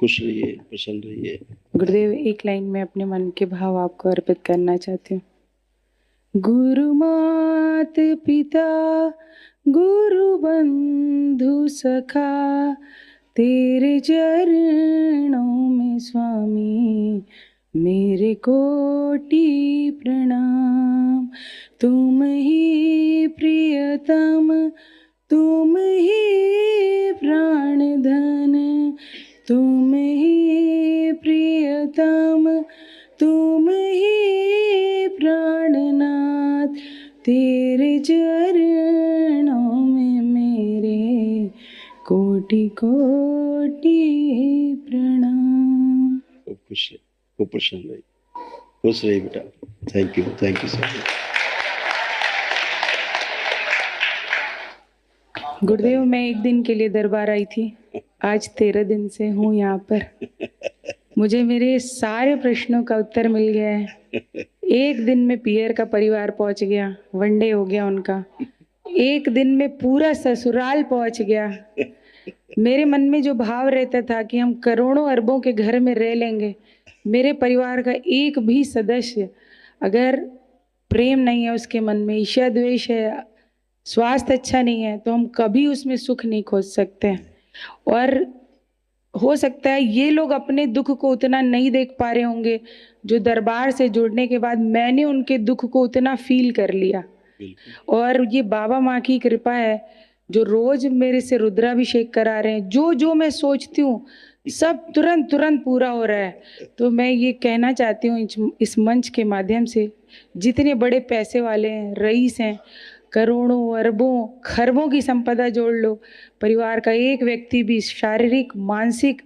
खुश रहिए, प्रसन्न रहिए। गुरुदेव, एक लाइन में अपने मन के भाव आपको अर्पित करना चाहती हूँ। गुरु मात पिता गुरु बंधु सखा, तेरे चरणों में स्वामी मेरे कोटि प्रणाम। तुम ही प्रियतम, तुम ही प्राण धन, तुम ही प्रियतम, तुम ही प्राणनाथ, तेरे चरणों में मेरे कोटि कोटि प्रणाम। खूब खुश रहिए, खूब प्रसन्न रहिए, खुश रहिए बेटा। Thank you so much. गुरुदेव, मैं एक दिन के लिए दरबार आई थी, आज 13 दिन से हूँ यहाँ पर। मुझे मेरे सारे प्रश्नों का उत्तर मिल गया है। एक दिन में पियर का परिवार पहुँच गया, वनडे हो गया उनका। एक दिन में पूरा ससुराल पहुँच गया। मेरे मन में जो भाव रहता था कि हम करोड़ों अरबों के घर में रह लेंगे, मेरे परिवार का एक भी सदस्य अगर प्रेम नहीं है उसके मन में, ईर्ष्या द्वेष है, स्वास्थ्य अच्छा नहीं है, तो हम कभी उसमें सुख नहीं खोज सकते। और हो सकता है ये लोग अपने दुख को उतना नहीं देख पा रहे होंगे जो दरबार से जुड़ने के बाद मैंने उनके दुख को उतना फील कर लिया। और ये बाबा माँ की कृपा है जो रोज मेरे से रुद्राभिषेक करा रहे हैं। जो जो मैं सोचती हूँ सब तुरंत तुरंत पूरा हो रहा है। तो मैं ये कहना चाहती हूँ इस मंच के माध्यम से, जितने बड़े पैसे वाले हैं, रईस हैं, करोड़ों अरबों खरबों की संपदा जोड़ लो, परिवार का एक व्यक्ति भी शारीरिक मानसिक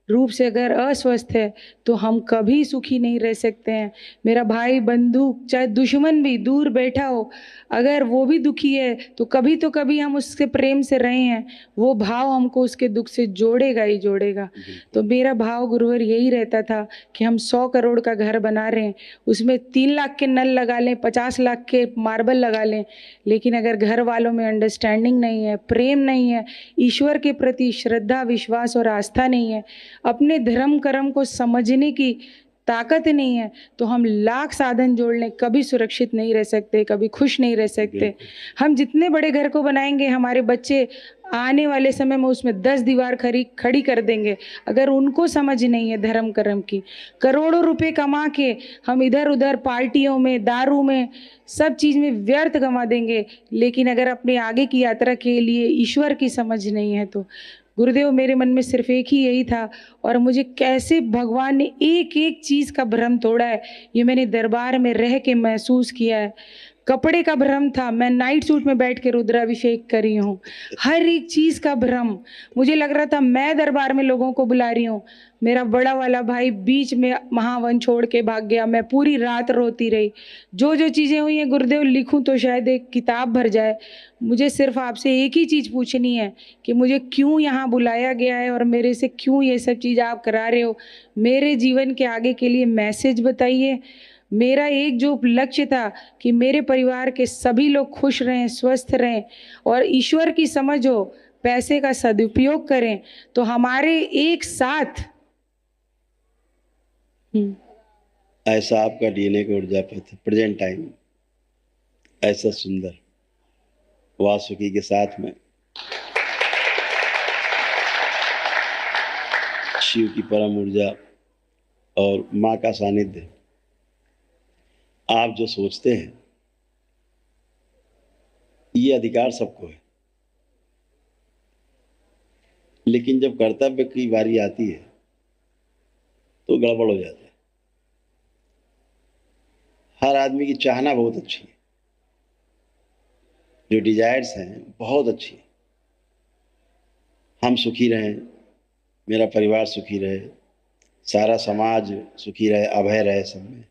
रूप से अगर अस्वस्थ है तो हम कभी सुखी नहीं रह सकते हैं। मेरा भाई बंधु चाहे दुश्मन भी दूर बैठा हो, अगर वो भी दुखी है तो कभी हम उससे प्रेम से रहे हैं, वो भाव हमको उसके दुख से जोड़ेगा ही जोड़ेगा। तो मेरा भाव गुरुवर यही रहता था कि हम 100 करोड़ का घर बना रहे हैं, उसमें 3 लाख के नल लगा लें, 50 लाख के मार्बल लगा लें, लेकिन अगर घर वालों में अंडरस्टैंडिंग नहीं है, प्रेम नहीं है, ईश्वर के प्रति श्रद्धा विश्वास और आस्था नहीं है, अपने धर्म कर्म को समझने की ताकत नहीं है, तो हम लाख साधन जोड़ लें कभी सुरक्षित नहीं रह सकते, कभी खुश नहीं रह सकते। हम जितने बड़े घर को बनाएंगे, हमारे बच्चे आने वाले समय में उसमें 10 दीवार खड़ी कर देंगे। अगर उनको समझ नहीं है धर्म कर्म की, करोड़ों रुपए कमा के हम इधर उधर पार्टियों में, दारू में, सब चीज में व्यर्थ गंवा देंगे, लेकिन अगर अपने आगे की यात्रा के लिए ईश्वर की समझ नहीं है तो गुरुदेव मेरे मन में सिर्फ एक ही यही था। और मुझे कैसे भगवान ने एक एक चीज का भ्रम तोड़ा है, ये मैंने दरबार में रह के महसूस किया है। कपड़े का भ्रम था, मैं नाइट सूट में बैठ के रुद्राभिषेक करी हूँ। हर एक चीज का भ्रम, मुझे लग रहा था मैं दरबार में लोगों को बुला रही हूँ। मेरा बड़ा वाला भाई बीच में महावन छोड़ के भाग गया, मैं पूरी रात रोती रही। जो जो चीजें हुई हैं गुरुदेव लिखूं तो शायद एक किताब भर जाए। मुझे सिर्फ आपसे एक ही चीज पूछनी है कि मुझे क्यों यहाँ बुलाया गया है और मेरे से क्यों ये सब चीज आप करा रहे हो। मेरे जीवन के आगे के लिए मैसेज बताइए। मेरा एक जो लक्ष्य था कि मेरे परिवार के सभी लोग खुश रहें, स्वस्थ रहें और ईश्वर की समझ हो, पैसे का सदुपयोग करें, तो हमारे एक साथ ऐसा आपका डीएनए का ऊर्जा पथ प्रेजेंट टाइम ऐसा सुंदर वासुकी के साथ में शिव की परम ऊर्जा और माँ का सानिध्य, आप जो सोचते हैं ये अधिकार सबको है, लेकिन जब कर्तव्य की बारी आती है तो गड़बड़ हो जाता है। हर आदमी की चाहना बहुत अच्छी है, जो डिजायर्स हैं बहुत अच्छी है। हम सुखी रहें, मेरा परिवार सुखी रहे, सारा समाज सुखी रहे, अभय रहे, सब में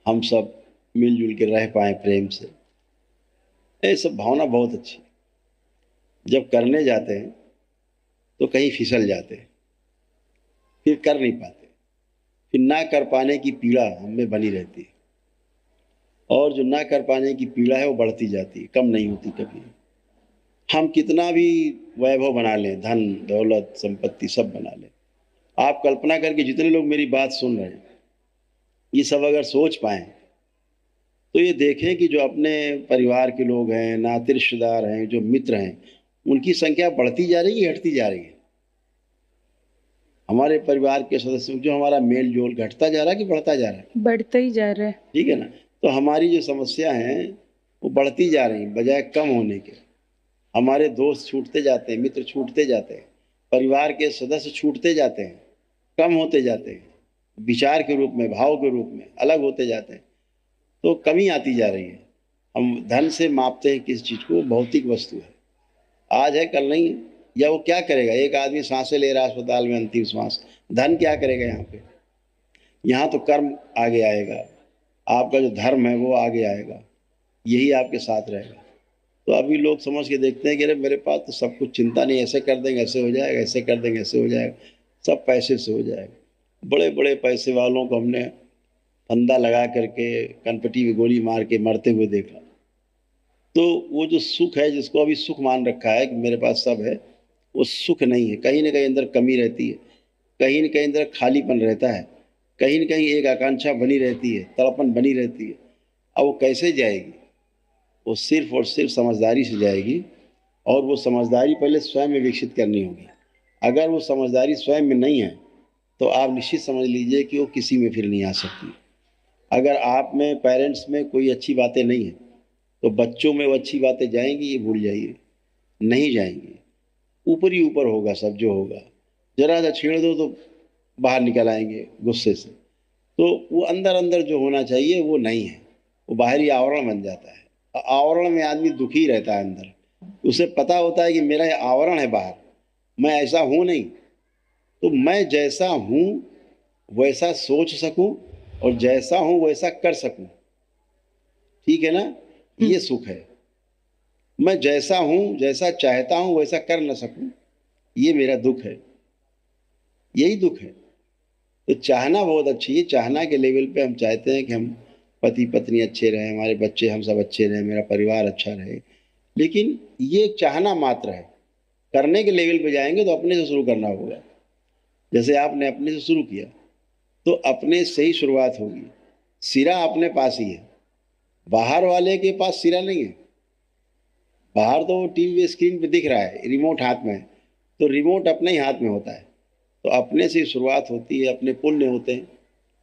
हम सब मिलजुल के रह पाएँ प्रेम से, ये सब भावना बहुत अच्छी है। जब करने जाते हैं तो कहीं फिसल जाते हैं, फिर कर नहीं पाते, फिर ना कर पाने की पीड़ा हम में बनी रहती है, और जो ना कर पाने की पीड़ा है वो बढ़ती जाती है, कम नहीं होती कभी। हम कितना भी वैभव बना लें, धन दौलत संपत्ति सब बना लें, आप कल्पना करके जितने लोग मेरी बात सुन रहे हैं, ये सब अगर सोच पाएँ तो ये देखें कि जो अपने परिवार के लोग हैं, नाते रिश्तेदार हैं, जो मित्र हैं, उनकी संख्या बढ़ती जा रही है, घटती जा रही है। हमारे परिवार के सदस्यों जो हमारा मेल-जोल घटता जा रहा है कि बढ़ता जा रहा है? बढ़ता ही जा रहा है। ठीक है ना? तो हमारी जो समस्या हैं, वो बढ़ती जा रही हैं, बजाय कम होने के। हमारे दोस्त छूटते जाते हैं, मित्र छूटते जाते हैं, परिवार के सदस्य छूटते जाते हैं, कम होते जाते हैं, विचार के रूप में, भाव के रूप में अलग होते जाते हैं, तो कमी आती जा रही है। हम धन से मापते हैं किस चीज़ को, भौतिक वस्तु है, आज है कल नहीं है। या वो क्या करेगा? एक आदमी सांसें ले रहा है अस्पताल में अंतिम श्वास, धन क्या करेगा यहाँ पे? यहाँ तो कर्म आगे आएगा, आपका जो धर्म है वो आगे आएगा, यही आपके साथ रहेगा। तो अभी लोग समझ के देखते हैं कि अरे मेरे पास तो सब कुछ, चिंता नहीं, ऐसे कर देंगे ऐसे हो जाएगा, ऐसे कर देंगे ऐसे हो जाएगा, सब पैसे से हो जाएगा। बड़े बड़े पैसे वालों को हमने फंदा लगा करके कनपटी में गोली मार के मरते हुए देखा। तो वो जो सुख है, जिसको अभी सुख मान रखा है कि मेरे पास सब है, वो सुख नहीं है। कहीं ना कहीं अंदर कमी रहती है, कहीं न कहीं अंदर खालीपन रहता है, कहीं न कहीं एक आकांक्षा बनी रहती है, तड़पन बनी रहती है। अब वो कैसे जाएगी? वो सिर्फ़ और सिर्फ़ समझदारी से जाएगी, और वो समझदारी पहले स्वयं में विकसित करनी होगी। अगर वो समझदारी स्वयं में नहीं है, तो आप निश्चित समझ लीजिए कि वो किसी में फिर नहीं आ सकती। अगर आप में, पेरेंट्स में कोई अच्छी बातें नहीं हैं, तो बच्चों में वो अच्छी बातें जाएँगी, ये भूल जाइए, नहीं जाएँगी। ऊपर ही ऊपर होगा सब जो होगा। ज़रा-सा छेड़ दो तो बाहर निकल आएँगे गुस्से से। तो वो अंदर-अंदर जो होना चाहिए वो नहीं है, वो बाहरी आवरण बन जाता है। आवरण में आदमी दुखी रहता है अंदर। उसे पता होता है कि मेरा ये आवरण है बाहर, मैं ऐसा हूँ नहीं। तो मैं जैसा हूँ, वैसा सोच सकूँ, और जैसा हूँ वैसा कर सकूँ। ठीक है ना? ये सुख है। मैं जैसा हूँ, जैसा चाहता हूँ वैसा कर ना सकूँ, ये मेरा दुःख है। यही दुःख है। तो चाहना बहुत अच्छी है, चाहना के लेवल पे हम चाहते हैं कि हम पति-पत्नी अच्छे रहें, हमारे बच्चे हम सब अच्छे रहें, मेरा परिवार अच्छा रहे। लेकिन ये चाहना मात्र है, करने के लेवल पे जाएँगे तो अपने से शुरू करना होगा। जैसे आपने अपने से शुरू किया, तो अपने से ही शुरुआत होगी। सिरा अपने पास ही है, बाहर वाले के पास सिरा नहीं है। बाहर तो टीवी स्क्रीन पे दिख रहा है, रिमोट हाथ में है, तो रिमोट अपने ही हाथ में होता है। तो अपने से ही शुरुआत होती है, अपने पुण्य होते हैं,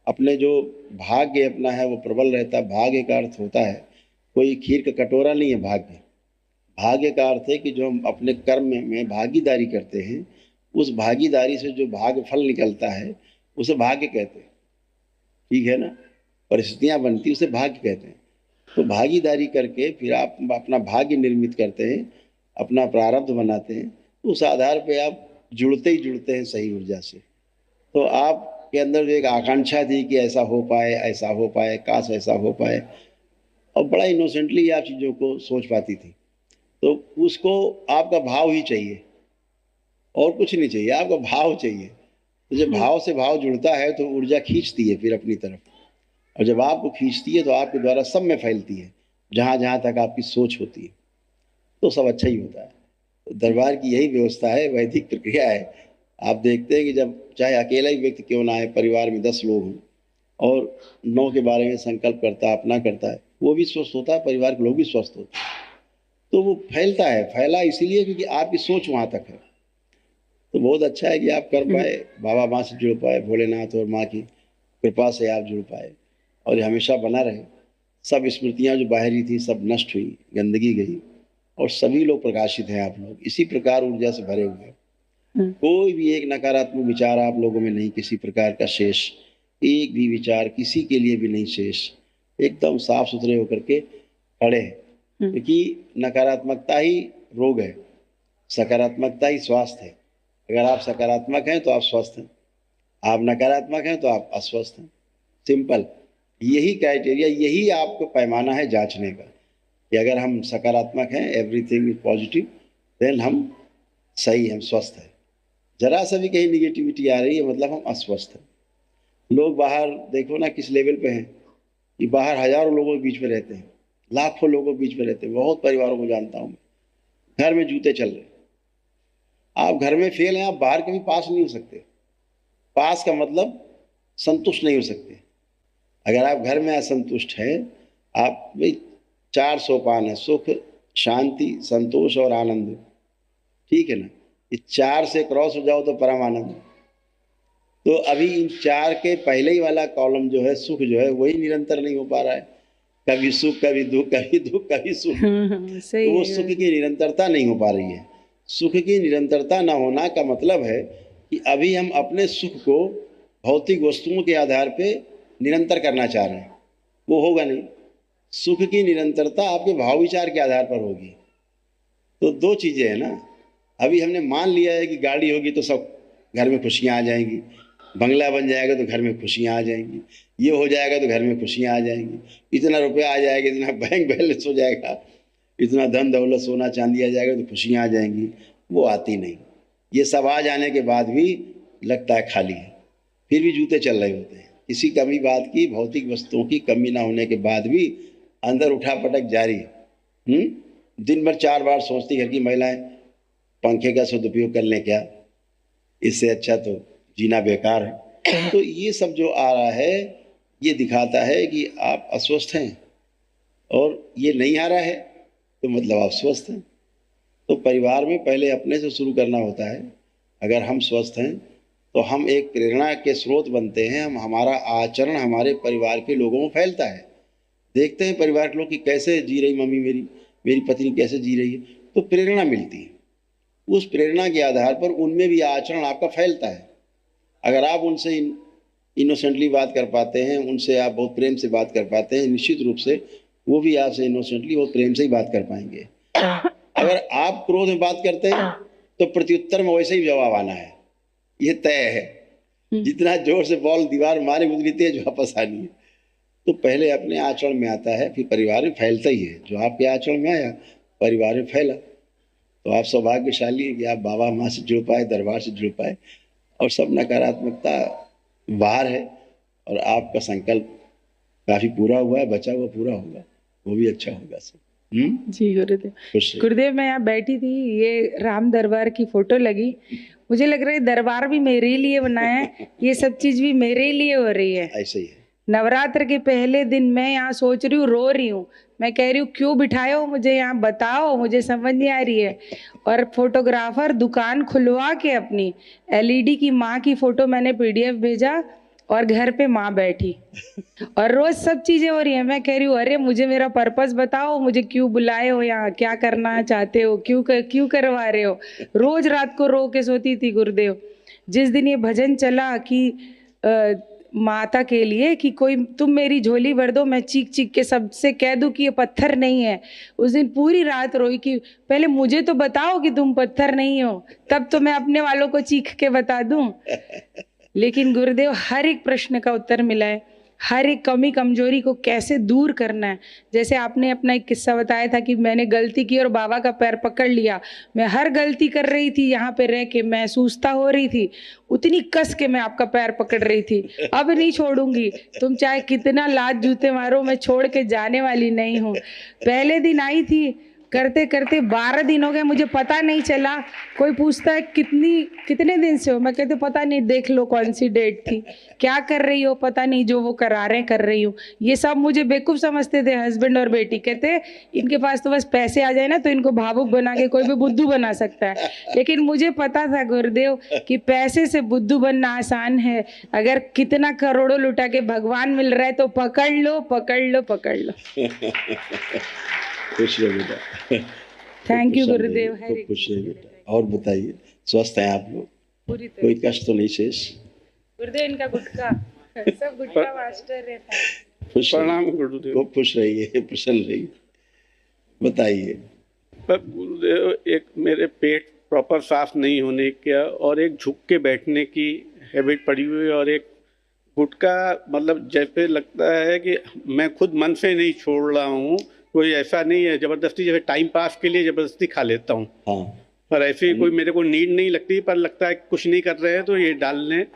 अपने जो भाग्य अपना है वो प्रबल रहता है। भाग्य का अर्थ होता है, कोई खीर का कटोरा नहीं है भाग्य। भाग्य का अर्थ है कि जो हम अपने कर्म में भागीदारी करते हैं, उस भागीदारी से जो भाग्य फल निकलता है, उसे भाग्य कहते हैं। ठीक है ना? परिस्थितियाँ बनती, उसे भाग्य कहते हैं। तो भागीदारी करके फिर आप अपना भाग्य निर्मित करते हैं, अपना प्रारब्ध बनाते हैं, उस आधार पे आप जुड़ते ही जुड़ते हैं सही ऊर्जा से। तो आपके अंदर जो एक आकांक्षा थी कि ऐसा हो पाए, काश ऐसा हो पाए, और बड़ा इनोसेंटली आप चीज़ों को सोच पाती थी। तो उसको आपका भाव ही चाहिए, और कुछ नहीं चाहिए, आपका भाव चाहिए। तो जब भाव से भाव जुड़ता है तो ऊर्जा खींचती है फिर अपनी तरफ, और जब आपको खींचती है तो आपके द्वारा सब में फैलती है, जहाँ-जहाँ तक आपकी सोच होती है, तो सब अच्छा ही होता है। तो दरबार की यही व्यवस्था है, वैदिक प्रक्रिया है। आप देखते हैं कि जब चाहे अकेला ही व्यक्ति क्यों ना आए, परिवार में 10 लोग हों, और 9 के बारे में संकल्प करता है, अपना करता है, वो भी स्वस्थ होता है, परिवार के लोग भी स्वस्थ होते हैं। तो वो फैलता है, फैला इसीलिए क्योंकि आपकी सोच वहाँ तक है। तो बहुत अच्छा है कि आप कर पाए, बाबा माँ से जुड़ पाए, भोलेनाथ और माँ की कृपा से आप जुड़ पाए, और ये हमेशा बना रहे। सब स्मृतियाँ जो बाहरी थी सब नष्ट हुई, गंदगी गई, और सभी लोग प्रकाशित हैं। आप लोग इसी प्रकार ऊर्जा से भरे हुए हैं। कोई भी एक नकारात्मक विचार आप लोगों में नहीं, किसी प्रकार का शेष, एक भी विचार किसी के लिए भी नहीं शेष। एकदम साफ सुथरे होकर के खड़े हैं, क्योंकि नकारात्मकता ही रोग है, सकारात्मकता ही स्वास्थ्य है। अगर आप सकारात्मक हैं तो आप स्वस्थ हैं, आप नकारात्मक हैं तो आप अस्वस्थ हैं। सिंपल, यही क्राइटेरिया, यही आपको पैमाना है जांचने का, कि अगर हम सकारात्मक हैं, एवरीथिंग इज पॉजिटिव, देन हम सही, हम स्वस्थ हैं। जरा सा भी कहीं निगेटिविटी आ रही है मतलब हम अस्वस्थ हैं। लोग बाहर देखो ना किस लेवल पे हैं, कि बाहर हजारों लोगों के बीच में रहते हैं, लाखों लोगों के बीच में रहते हैं। बहुत परिवारों को जानता हूँ, घर में जूते चल रहे हैं। आप घर में फेल हैं, आप बाहर कभी पास नहीं हो सकते, पास का मतलब संतुष्ट नहीं हो सकते। अगर आप घर में असंतुष्ट हैं, आप भाई 4 सोपान है, सुख, शांति, संतोष और आनंद, ठीक है ना। ये 4 से क्रॉस हो जाओ तो परम आनंद। तो अभी इन 4 के पहले ही वाला कॉलम जो है, सुख जो है, वही निरंतर नहीं हो पा रहा है। कभी सुख, कभी दुख, कभी दुख, कभी सुख। तो सही वो है सुख गुरुदेव। की निरंतरता नहीं हो पा रही है। सुख की निरंतरता न होना का मतलब है कि अभी हम अपने सुख को भौतिक वस्तुओं के आधार पे निरंतर करना चाह रहे हैं, वो होगा नहीं। सुख की निरंतरता आपके भाव विचार के आधार पर होगी। तो 2 चीज़ें हैं ना। अभी हमने मान लिया है कि गाड़ी होगी तो सब घर में खुशियाँ आ जाएंगी, बंगला बन जाएगा तो घर में खुशियाँ आ जाएंगी, ये हो जाएगा तो घर में खुशियाँ आ जाएंगी, इतना रुपया आ जाएगा, इतना बैंक बैलेंस हो जाएगा, इतना धन दौलत सोना चांदी आ जाएगा तो खुशियाँ आ जाएंगी। वो आती नहीं। ये सब आ जाने के बाद भी लगता है खाली है, फिर भी जूते चल रहे होते हैं। इसी कमी बात की, भौतिक वस्तुओं की कमी ना होने के बाद भी अंदर उठापटक जारी है। दिन भर 4 बार सोचती घर की महिलाएं, पंखे का सदुपयोग कर लें क्या, इससे अच्छा तो जीना बेकार है। तो ये सब जो आ रहा है, ये दिखाता है कि आप अस्वस्थ हैं, और ये नहीं आ रहा है तो मतलब आप स्वस्थ हैं। तो परिवार में पहले अपने से शुरू करना होता है। अगर हम स्वस्थ हैं तो हम एक प्रेरणा के स्रोत बनते हैं। हमारा आचरण हमारे परिवार के लोगों में फैलता है। देखते हैं परिवार के लोग कि कैसे जी रही मम्मी मेरी पत्नी कैसे जी रही है, तो प्रेरणा मिलती है। उस प्रेरणा के आधार पर उनमें भी आचरण आपका फैलता है। अगर आप उनसे इनोसेंटली बात कर पाते हैं, उनसे आप बहुत प्रेम से बात कर पाते हैं, निश्चित रूप से वो भी आपसे इनोसेंटली और प्रेम से ही बात कर पाएंगे। अगर आप क्रोध में बात करते हैं तो प्रत्युत्तर में वैसे ही जवाब आना है, ये तय है। जितना जोर से बॉल दीवार मारे उतनी तेज वापस आनी है। तो पहले अपने आचरण में आता है, फिर परिवार में फैलता ही है। जो आपके आचरण में आया परिवार में फैला। तो आप सौभाग्यशाली हैं कि आप बाबा माँ से जुड़ पाए, दरबार से जुड़ पाए, और सब नकारात्मकता बाहर है, और आपका संकल्प काफी पूरा हुआ है, बचा हुआ पूरा होगा, वो भी अच्छा होगा सब। जी गुरुदेव। खुश रहिए। गुरुदेव मैं यहाँ बैठी थी, ये राम दरबार की फोटो लगी, मुझे लग रहा है दरबार भी मेरे लिए बनाया है, ये सब चीज भी मेरे लिए हो रही है। ऐसे ही है। नवरात्र के पहले दिन मैं यहाँ सोच रही हूँ, रो रही हूँ, मैं कह रही हूँ क्यों बिठाए हो मुझे यहाँ, बताओ, मुझे समझ नहीं आ रही है। और फोटोग्राफर दुकान खुलवा के अपनी एलईडी की माँ की फोटो मैंने पीडीएफ भेजा, और घर पे माँ बैठी, और रोज सब चीजें हो रही है। मैं कह रही हूँ अरे मुझे मेरा पर्पस बताओ, मुझे क्यों बुलाए हो यहाँ, क्या करना चाहते हो, क्यों करवा रहे हो। रोज रात को रो के सोती थी गुरुदेव। जिस दिन ये भजन चला कि माता के लिए कि कोई तुम मेरी झोली भर दो, मैं चीख चीख के सबसे कह दूं कि ये पत्थर नहीं है, उस दिन पूरी रात रोई कि पहले मुझे तो बताओ कि तुम पत्थर नहीं हो, तब तो मैं अपने वालों को चीख के बता दूं। लेकिन गुरुदेव हर एक प्रश्न का उत्तर मिला है, हर एक कमी कमजोरी को कैसे दूर करना है। जैसे आपने अपना एक किस्सा बताया था कि मैंने गलती की और बाबा का पैर पकड़ लिया, मैं हर गलती कर रही थी, यहाँ पे रह के महसूसता हो रही थी, उतनी कस के मैं आपका पैर पकड़ रही थी। अब नहीं छोड़ूंगी, तुम चाहे कितना लात जूते मारो, मैं छोड़ के जाने वाली नहीं हूँ। पहले दिन आई थी, करते करते 12 दिन हो गए, मुझे पता नहीं चला। कोई पूछता है कितने दिन से हो, मैं कहते पता नहीं, देख लो कौन सी डेट थी, क्या कर रही हो पता नहीं, जो वो करा रहे कर रही हूँ। ये सब मुझे बेवकूफ समझते थे हस्बैंड और बेटी, कहते इनके पास तो बस पैसे आ जाए ना तो इनको भावुक बना के कोई भी बुद्धू बना सकता है। लेकिन मुझे पता था गुरुदेव कि पैसे से बुद्धू बनना आसान है, अगर कितना करोड़ों लुटा के भगवान मिल रहा है तो पकड़ लो पकड़ लो पकड़ लो। खुश रहो बेटा। थैंक यू खूब गुरुदेव। खूब खुश रहिए बेटा। और बताइए, स्वस्थ हैं आप लोग? पूरी कोई तरह कष्ट तो नहीं शेष? गुरुदेव इनका गुटका सब गुटका मास्टर रहता है। खुश प्रणाम रहिए, गुरुदेव। खूब खुश रहिए, प्रसन्न रहिए। बताइए। पर गुरुदेव, एक मेरे पेट प्रॉपर साफ नहीं होने का, और एक झुक के बैठने की हैबिट पड़ी हुई है, और एक गुटका, मतलब जैसे लगता है कि मैं खुद मन से नहीं छोड़ रहा हूँ, कोई ऐसा नहीं है जबरदस्ती, जैसे टाइम पास के लिए जबरदस्ती खा लेता हूँ। हाँ, पर ऐसे कोई मेरे को नीड नहीं लगती, पर लगता है कुछ नहीं कर रहे हैं तो ये डाल लें,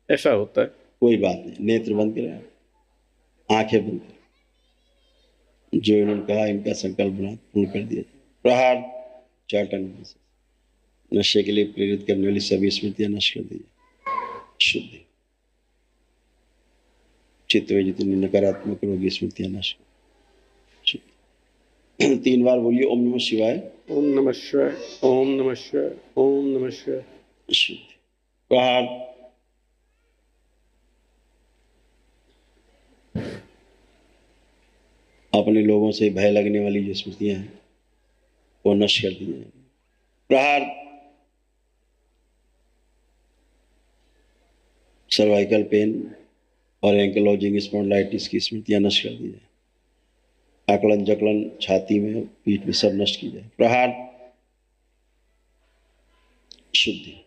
ऐसा होता है। कोई बात नहीं, नेत्र बंद करें, आंखें बंद करें। जो इन्होंने कहा, इनका संकल्प बना पूर्ण कर दिया। प्रहार चाटन नशे के लिए प्रेरित करने वाली सभी स्मृतियां नष्ट कर दीजिए। शुद्धि। चित्त में जितनी नकारात्मक रोगी स्मृतियां नष्ट। शुद्धि। 3 बार बोलिए ओम नमः शिवाय। ओम नमः शिवाय, ओम नमः शिवाय, ओम नमः शिवाय। शुद्धि। प्रहार। अपने लोगों से भय लगने वाली जो स्मृतियां हैं वो नष्ट कर दी जाए। प्रहार। सर्वाइकल पेन और एंकलॉजिंग स्पॉन्डिलाइटिस की स्मृतियां नष्ट कर दी जाए। आकलन जकलन छाती में पीठ में सब नष्ट की जाए। प्रहार। शुद्धि।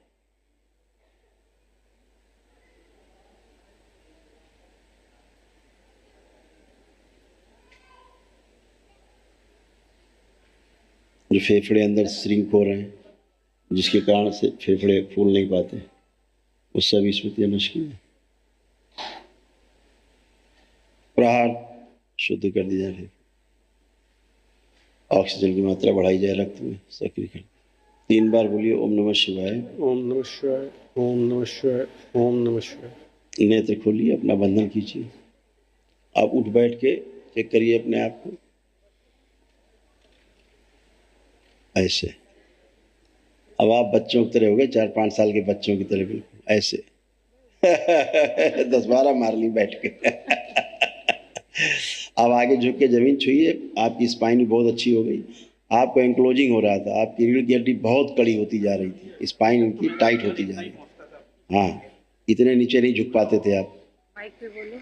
जो फेफड़े अंदर श्रिंक हो रहे हैं, जिसके कारण से फेफड़े फूल नहीं पाते, वो सभी स्मृतियां नष्ट की जाए। प्रहार। शुद्ध कर दी जाए। ऑक्सीजन की मात्रा बढ़ाई जाए रक्त में, सक्रिय कर। 3 बार बोलिए ओम नमः शिवाय। ओम नमः शिवाय, ओम नमः शिवाय, ओम नमः शिवाय। नेत्र खोलिए, अपना बंधन कीजिए। आप उठ बैठ के चेक करिए अपने आप को। ऐसे। अब आप बच्चों की तरह हो गए, 4-5 साल के बच्चों की तरह, बिल्कुल ऐसे। 10-12 मार ली बैठ के। अब आगे झुक के जमीन छुइए। आपकी स्पाइन बहुत अच्छी हो गई। आपको एंक्लोजिंग हो रहा था, आपकी रीढ़ की हड्डी बहुत कड़ी होती जा रही थी, स्पाइन उनकी टाइट होती जा रही थी। हाँ, इतने नीचे नहीं झुक पाते थे आप। माइक पे बोलो।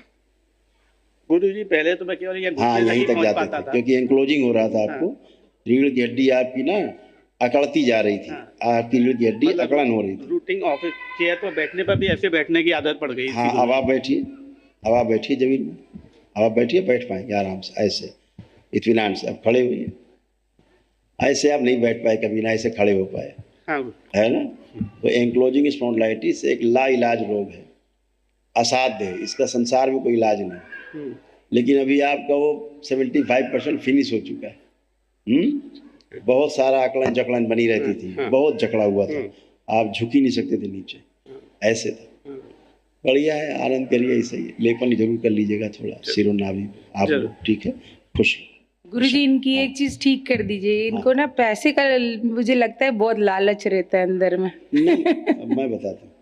गुरुजी पहले तो मैं केवल ये हाँ, घुटने तक यहीं ही तक पहुंच जाते पाता थे था। क्योंकि एंक्लोजिंग हो रहा था आपको। रीढ़ की हड्डी आपकी ना अकड़ती जा रही थी। आपकी रीढ़ की हड्डी मतलब अकड़न हो रही थी। रूटिंग ऑफिस चेयर पर बैठने पर भी ऐसे बैठने की आदत पड़ गई थी। हाँ, अब आप बैठिए। अब आप बैठिए जमीन में। अब आप बैठिए, बैठ पाएंगे आराम से, ऐसे इत्मीनान से। अब खड़े हुइए। ऐसे आप नहीं बैठ पाए कभी, ना ऐसे खड़े हो पाए, हाँ, है ना। तो एंक्लोजिंग स्पॉन्डिलाइटिस एक लाइलाज रोग है, असाध्य है, इसका संसार में कोई इलाज नहीं। लेकिन अभी आपका वो 75% फिनिश हो चुका है। बहुत सारा आकलन जकलन बनी रहती थी, बहुत जकड़ा हुआ था, आप झुक ही नहीं सकते थे नीचे, ऐसे था। बढ़िया है, आनंद करिए। ऐसे ही लेपन जरूर कर लीजिएगा थोड़ा सिरों नाभि आप लोग, ठीक है। खुश। गुरुजी इनकी एक चीज ठीक कर दीजिए, इनको ना पैसे का मुझे लगता है बहुत लालच रहता है अंदर में। नहीं, अब मैं बताता हूँ,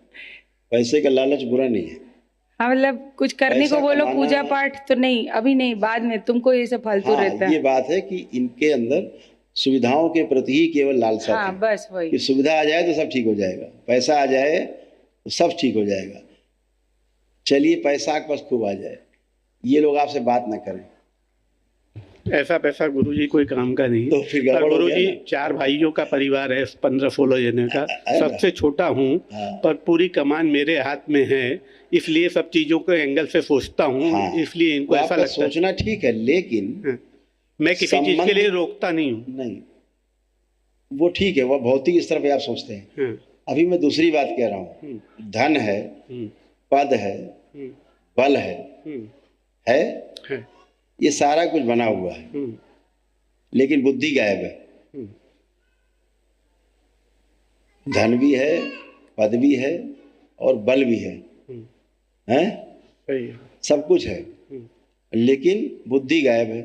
पैसे का लालच बुरा नहीं है। हाँ, मतलब कुछ करने पैसा को बोलो, कमाना- पूजा पाठ तो नहीं, अभी नहीं, बाद में, तुमको ये सब फालतू रहता ये है। बात है कि इनके अंदर सुविधाओं के प्रति ही केवल लालसा हाँ, थी बस वही। कि सुविधा आ जाए तो सब ठीक हो जाएगा, पैसा आ जाए तो सब ठीक हो जाएगा। चलिए पैसा के पास खूब आ जाए, ये लोग आपसे बात ना करें ऐसा पैसा गुरुजी कोई काम का नहीं। तो फिर गड़बड़ हो गया गुरुजी ना। 4 भाइयों का परिवार है, 15-16 जने का, है ना? सबसे छोटा हूँ। हाँ। पर पूरी कमान मेरे हाथ में है, इसलिए सब चीजों के एंगल से सोचता हूँ। हाँ, इसलिए इनको वो ऐसा आपका लगता है। सोचना ठीक है, लेकिन हाँ। मैं किसी चीज के संबंध- लिए रोकता नहीं हूँ। नहीं, वो ठीक है, वो भौतिक स्तर पे आप सोचते हैं। हाँ। अभी मैं दूसरी बात कह रहा हूँ। धन है, पद है, बल है, है, ये सारा कुछ बना हुआ है, लेकिन बुद्धि गायब है। धन भी है, पद भी है और बल भी है, हैं? सही है। सब कुछ है, लेकिन बुद्धि गायब है।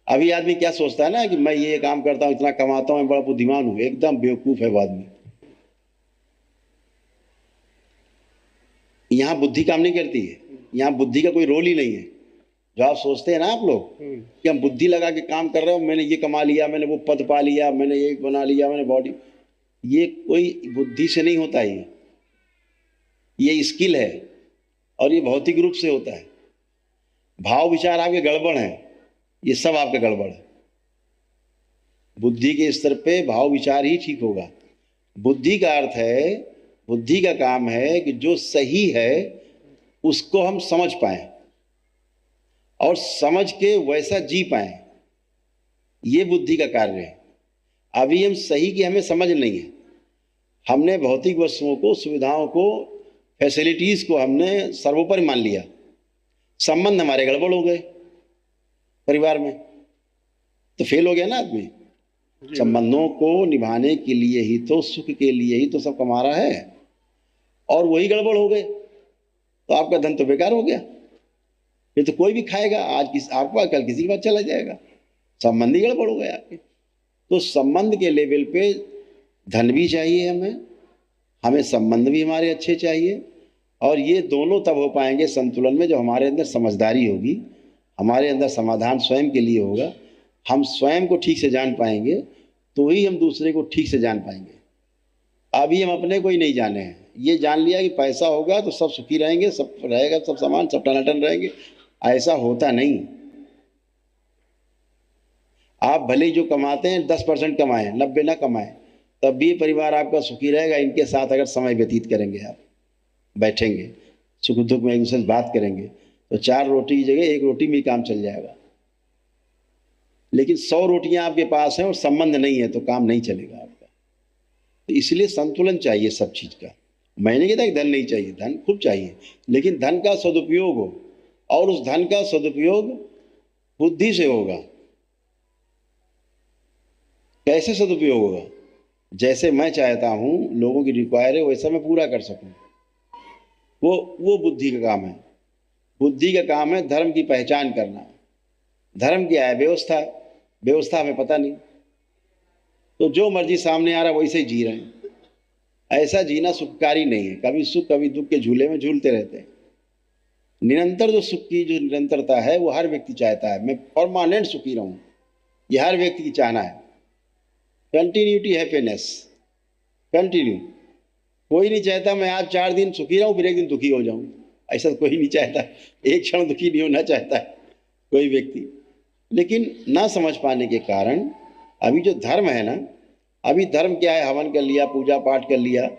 अभी आदमी क्या सोचता है ना कि मैं ये काम करता हूं, इतना कमाता हूं, मैं बड़ा बुद्धिमान हूं, एकदम बेवकूफ है वो आदमी। यहाँ बुद्धि काम नहीं करती है, यहाँ बुद्धि का कोई रोल ही नहीं है। जो आप सोचते हैं ना आप लोग कि हम बुद्धि लगा के काम कर रहे हो, मैंने ये कमा लिया, मैंने वो पद पा लिया, मैंने ये बना लिया, मैंने बॉडी, ये कोई बुद्धि से नहीं होता है। ये स्किल है और ये भौतिक रूप से होता है। भाव विचार आपके गड़बड़ हैं, ये सब आपका गड़बड़ है। बुद्धि के स्तर पे भाव विचार ही ठीक होगा। बुद्धि का अर्थ है, बुद्धि का काम है कि जो सही है उसको हम समझ पाए और समझ के वैसा जी पाए, ये बुद्धि का कार्य है। अभी हम सही की हमें समझ नहीं है, हमने भौतिक वस्तुओं को, सुविधाओं को, फैसिलिटीज को हमने सर्वोपरि मान लिया। संबंध हमारे गड़बड़ हो गए परिवार में, तो फेल हो गया ना आदमी। संबंधों को निभाने के लिए ही तो, सुख के लिए ही तो सब कमा रहा है। और वही गड़बड़ हो गए तो आपका धन तो बेकार हो गया। ये तो कोई भी खाएगा, आज आपका कल किसी के पास चला जाएगा। संबंध ही गड़बड़ हो गए आपके। तो संबंध के लेवल पे धन भी चाहिए हमें संबंध भी हमारे अच्छे चाहिए। और ये दोनों तब हो पाएंगे संतुलन में जब हमारे अंदर समझदारी होगी, हमारे अंदर समाधान स्वयं के लिए होगा। हम स्वयं को ठीक से जान पाएंगे तो ही हम दूसरे को ठीक से जान पाएंगे। अभी हम अपने को ही नहीं जाने हैं। ये जान लिया कि पैसा होगा तो सब सुखी रहेंगे, सब रहेगा, सब सामान, सब टनाटन रहेंगे। ऐसा होता नहीं। आप भले ही जो कमाते हैं 10% कमाएं, 90 ना कमाएं, तब भी परिवार आपका सुखी रहेगा। इनके साथ अगर समय व्यतीत करेंगे, आप बैठेंगे, सुख दुख में एक दूसरे से बात करेंगे, तो 4 रोटी की जगह 1 रोटी में ही काम चल जाएगा। लेकिन 100 रोटियां आपके पास हैं और संबंध नहीं है तो काम नहीं चलेगा आपका। तो इसलिए संतुलन चाहिए सब चीज़ का। मैंने नहीं कहता कि धन नहीं चाहिए, धन खूब चाहिए, लेकिन धन का सदुपयोग हो, और उस धन का सदुपयोग बुद्धि से होगा। कैसे सदुपयोग होगा? जैसे मैं चाहता हूँ लोगों की रिक्वायर है वैसा मैं पूरा कर सकूँ, वो बुद्धि का काम है। बुद्धि का काम है धर्म की पहचान करना। धर्म क्या है? व्यवस्था। व्यवस्था हमें पता नहीं, तो जो मर्जी सामने आ रहा है वैसे ही जी रहे हैं। ऐसा जीना सुखकारी नहीं है। कभी सुख कभी दुख के झूले में झूलते रहते हैं। निरंतर जो सुख की जो निरंतरता है वो हर व्यक्ति चाहता है। मैं परमानेंट सुखी रहूं, ये हर व्यक्ति की चाहना है। Continuity happiness, continue. कोई नहीं चाहता मैं आज 4 दिन सुखी रहूं फिर एक दिन दुखी हो जाऊं। ऐसा तो कोई नहीं चाहता। एक क्षण दुखी नहीं होना चाहता है कोई व्यक्ति। लेकिन ना समझ पाने के कारण अभी जो धर्म है ना, अभी धर्म क्या है? हवन कर लिया, पूजा पाठ कर लिया,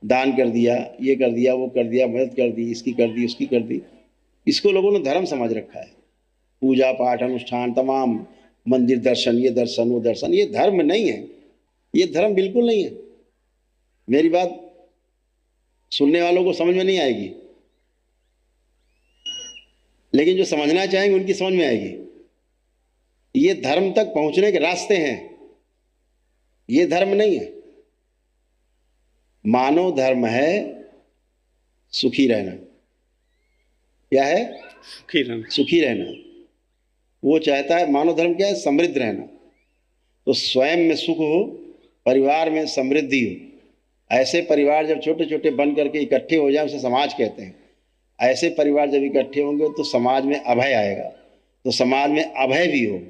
दान कर दिया, ये कर दिया, वो कर दिया, मदद कर दी, इसकी कर दी, उसकी कर दी। इसको लोगों ने धर्म समझ रखा है। पूजा पाठ, अनुष्ठान, तमाम मंदिर दर्शन, ये दर्शन, वो दर्शन, ये धर्म नहीं है। ये धर्म बिल्कुल नहीं है। मेरी बात सुनने वालों को समझ में नहीं आएगी, लेकिन जो समझना चाहेंगे उनकी समझ में आएगी। ये धर्म तक पहुंचने के रास्ते हैं, ये धर्म नहीं है। मानव धर्म है सुखी रहना। क्या है? सुखी रहना। सुखी रहना। वो चाहता है, मानव धर्म क्या है? समृद्ध रहना। तो स्वयं में सुख हो, परिवार में समृद्धि हो। ऐसे परिवार जब छोटे छोटे बन करके इकट्ठे हो जाए उसे समाज कहते हैं। ऐसे परिवार जब इकट्ठे होंगे तो समाज में अभय आएगा, तो समाज में अभय भी हो।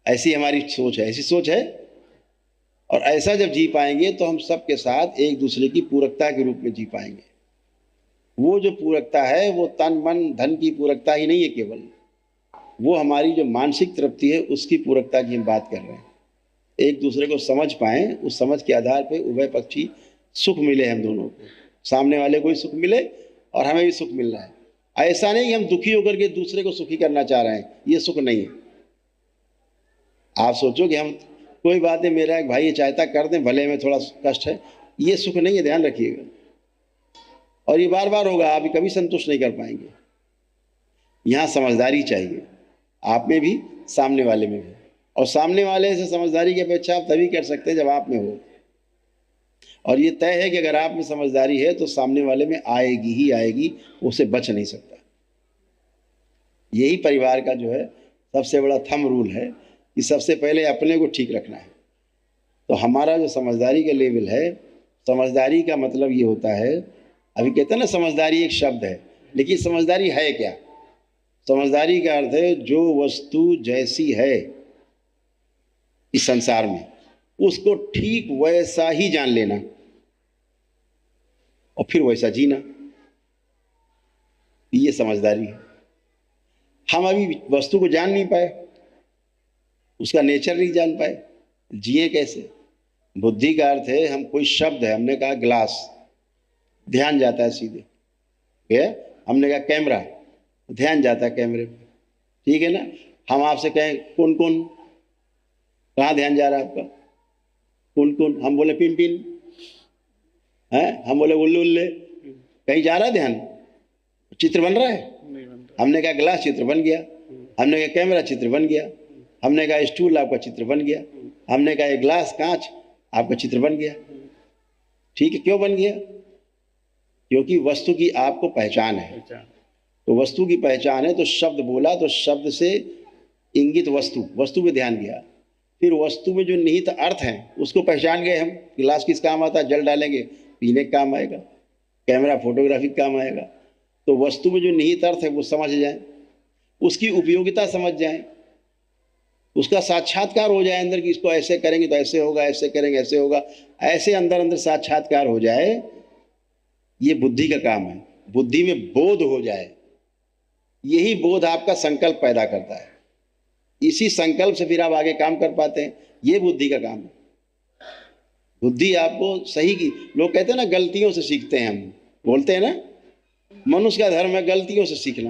ऐसी हमारी सोच है, ऐसी सोच है। और ऐसा जब जी पाएंगे तो हम सबके साथ एक दूसरे की पूरकता के रूप में जी पाएंगे। वो जो पूरकता है वो तन मन धन की पूरकता ही नहीं है केवल, वो हमारी जो मानसिक तृप्ति है उसकी पूरकता की हम बात कर रहे हैं। एक दूसरे को समझ पाएं, उस समझ के आधार पे उभय पक्षी सुख मिले हम दोनों को, सामने वाले को भी सुख मिले और हमें भी सुख मिल रहा है। ऐसा नहीं कि हम दुखी होकर के दूसरे को सुखी करना चाह रहे हैं, ये सुख नहीं है। आप सोचो कि हम कोई बात नहीं, मेरा एक भाई ये चाहता कर दें, भले में थोड़ा कष्ट है, ये सुख नहीं है, ध्यान रखिएगा। और ये बार बार होगा, आप कभी संतुष्ट नहीं कर पाएंगे। यहाँ समझदारी चाहिए, आप में भी, सामने वाले में भी। और सामने वाले से समझदारी की अपेक्षा आप तभी कर सकते हैं जब आप में हो। और ये तय है कि अगर आप में समझदारी है तो सामने वाले में आएगी ही आएगी, उसे बच नहीं सकता। यही परिवार का जो है सबसे बड़ा थंब रूल है कि सबसे पहले अपने को ठीक रखना है। तो हमारा जो समझदारी का लेवल है, समझदारी का मतलब ये होता है, अभी कहते हैं ना समझदारी एक शब्द है, लेकिन समझदारी है क्या? समझदारी का अर्थ है जो वस्तु जैसी है इस संसार में उसको ठीक वैसा ही जान लेना और फिर वैसा जीना, ये समझदारी है। हम अभी वस्तु को जान नहीं पाए, उसका नेचर नहीं जान पाए, जिए कैसे? बुद्धि का अर्थ है, हम कोई शब्द है, हमने कहा ग्लास, ध्यान जाता है सीधे, क्या? हमने कहा कैमरा, ध्यान जाता है कैमरे पे, ठीक है ना? हम आपसे कहें कौन कौन, कहाँ ध्यान जा रहा है आपका? कौन कौन, हम बोले पिन पिन, हैं? हम बोले उल्लू उल्ले, कहीं जा रहा है ध्यान? चित्र बन रहा है? नहीं बन रहा। हमने कहा ग्लास, चित्र बन गया। हमने कहा कैमरा, चित्र बन गया। हमने कहा स्टूल, आपका चित्र बन गया। हमने कहा ग्लास, कांच, आपका चित्र बन गया। ठीक है, क्यों बन गया? क्योंकि वस्तु की आपको पहचान है। अच्छा। तो वस्तु की पहचान है तो शब्द बोला, तो शब्द से इंगित वस्तु पे ध्यान गया। फिर वस्तु में जो निहित अर्थ है उसको पहचान गए हम। गिलास किस काम आता है? जल डालेंगे, पीने का काम आएगा। कैमरा फोटोग्राफी का काम आएगा। तो वस्तु में जो निहित अर्थ है वो समझ जाए, उसकी उपयोगिता समझ जाए, उसका साक्षात्कार हो जाए अंदर कि इसको ऐसे करेंगे तो ऐसे होगा, ऐसे करेंगे ऐसे होगा, ऐसे अंदर अंदर साक्षात्कार हो जाए। ये बुद्धि का काम है। बुद्धि में बोध हो जाए, यही बोध आपका संकल्प पैदा करता है। इसी संकल्प से फिर आप आगे काम कर पाते हैं। ये बुद्धि का काम है। बुद्धि आपको सही की, लोग कहते हैं ना गलतियों से सीखते हैं, हम बोलते हैं ना मनुष्य का धर्म है गलतियों से सीखना।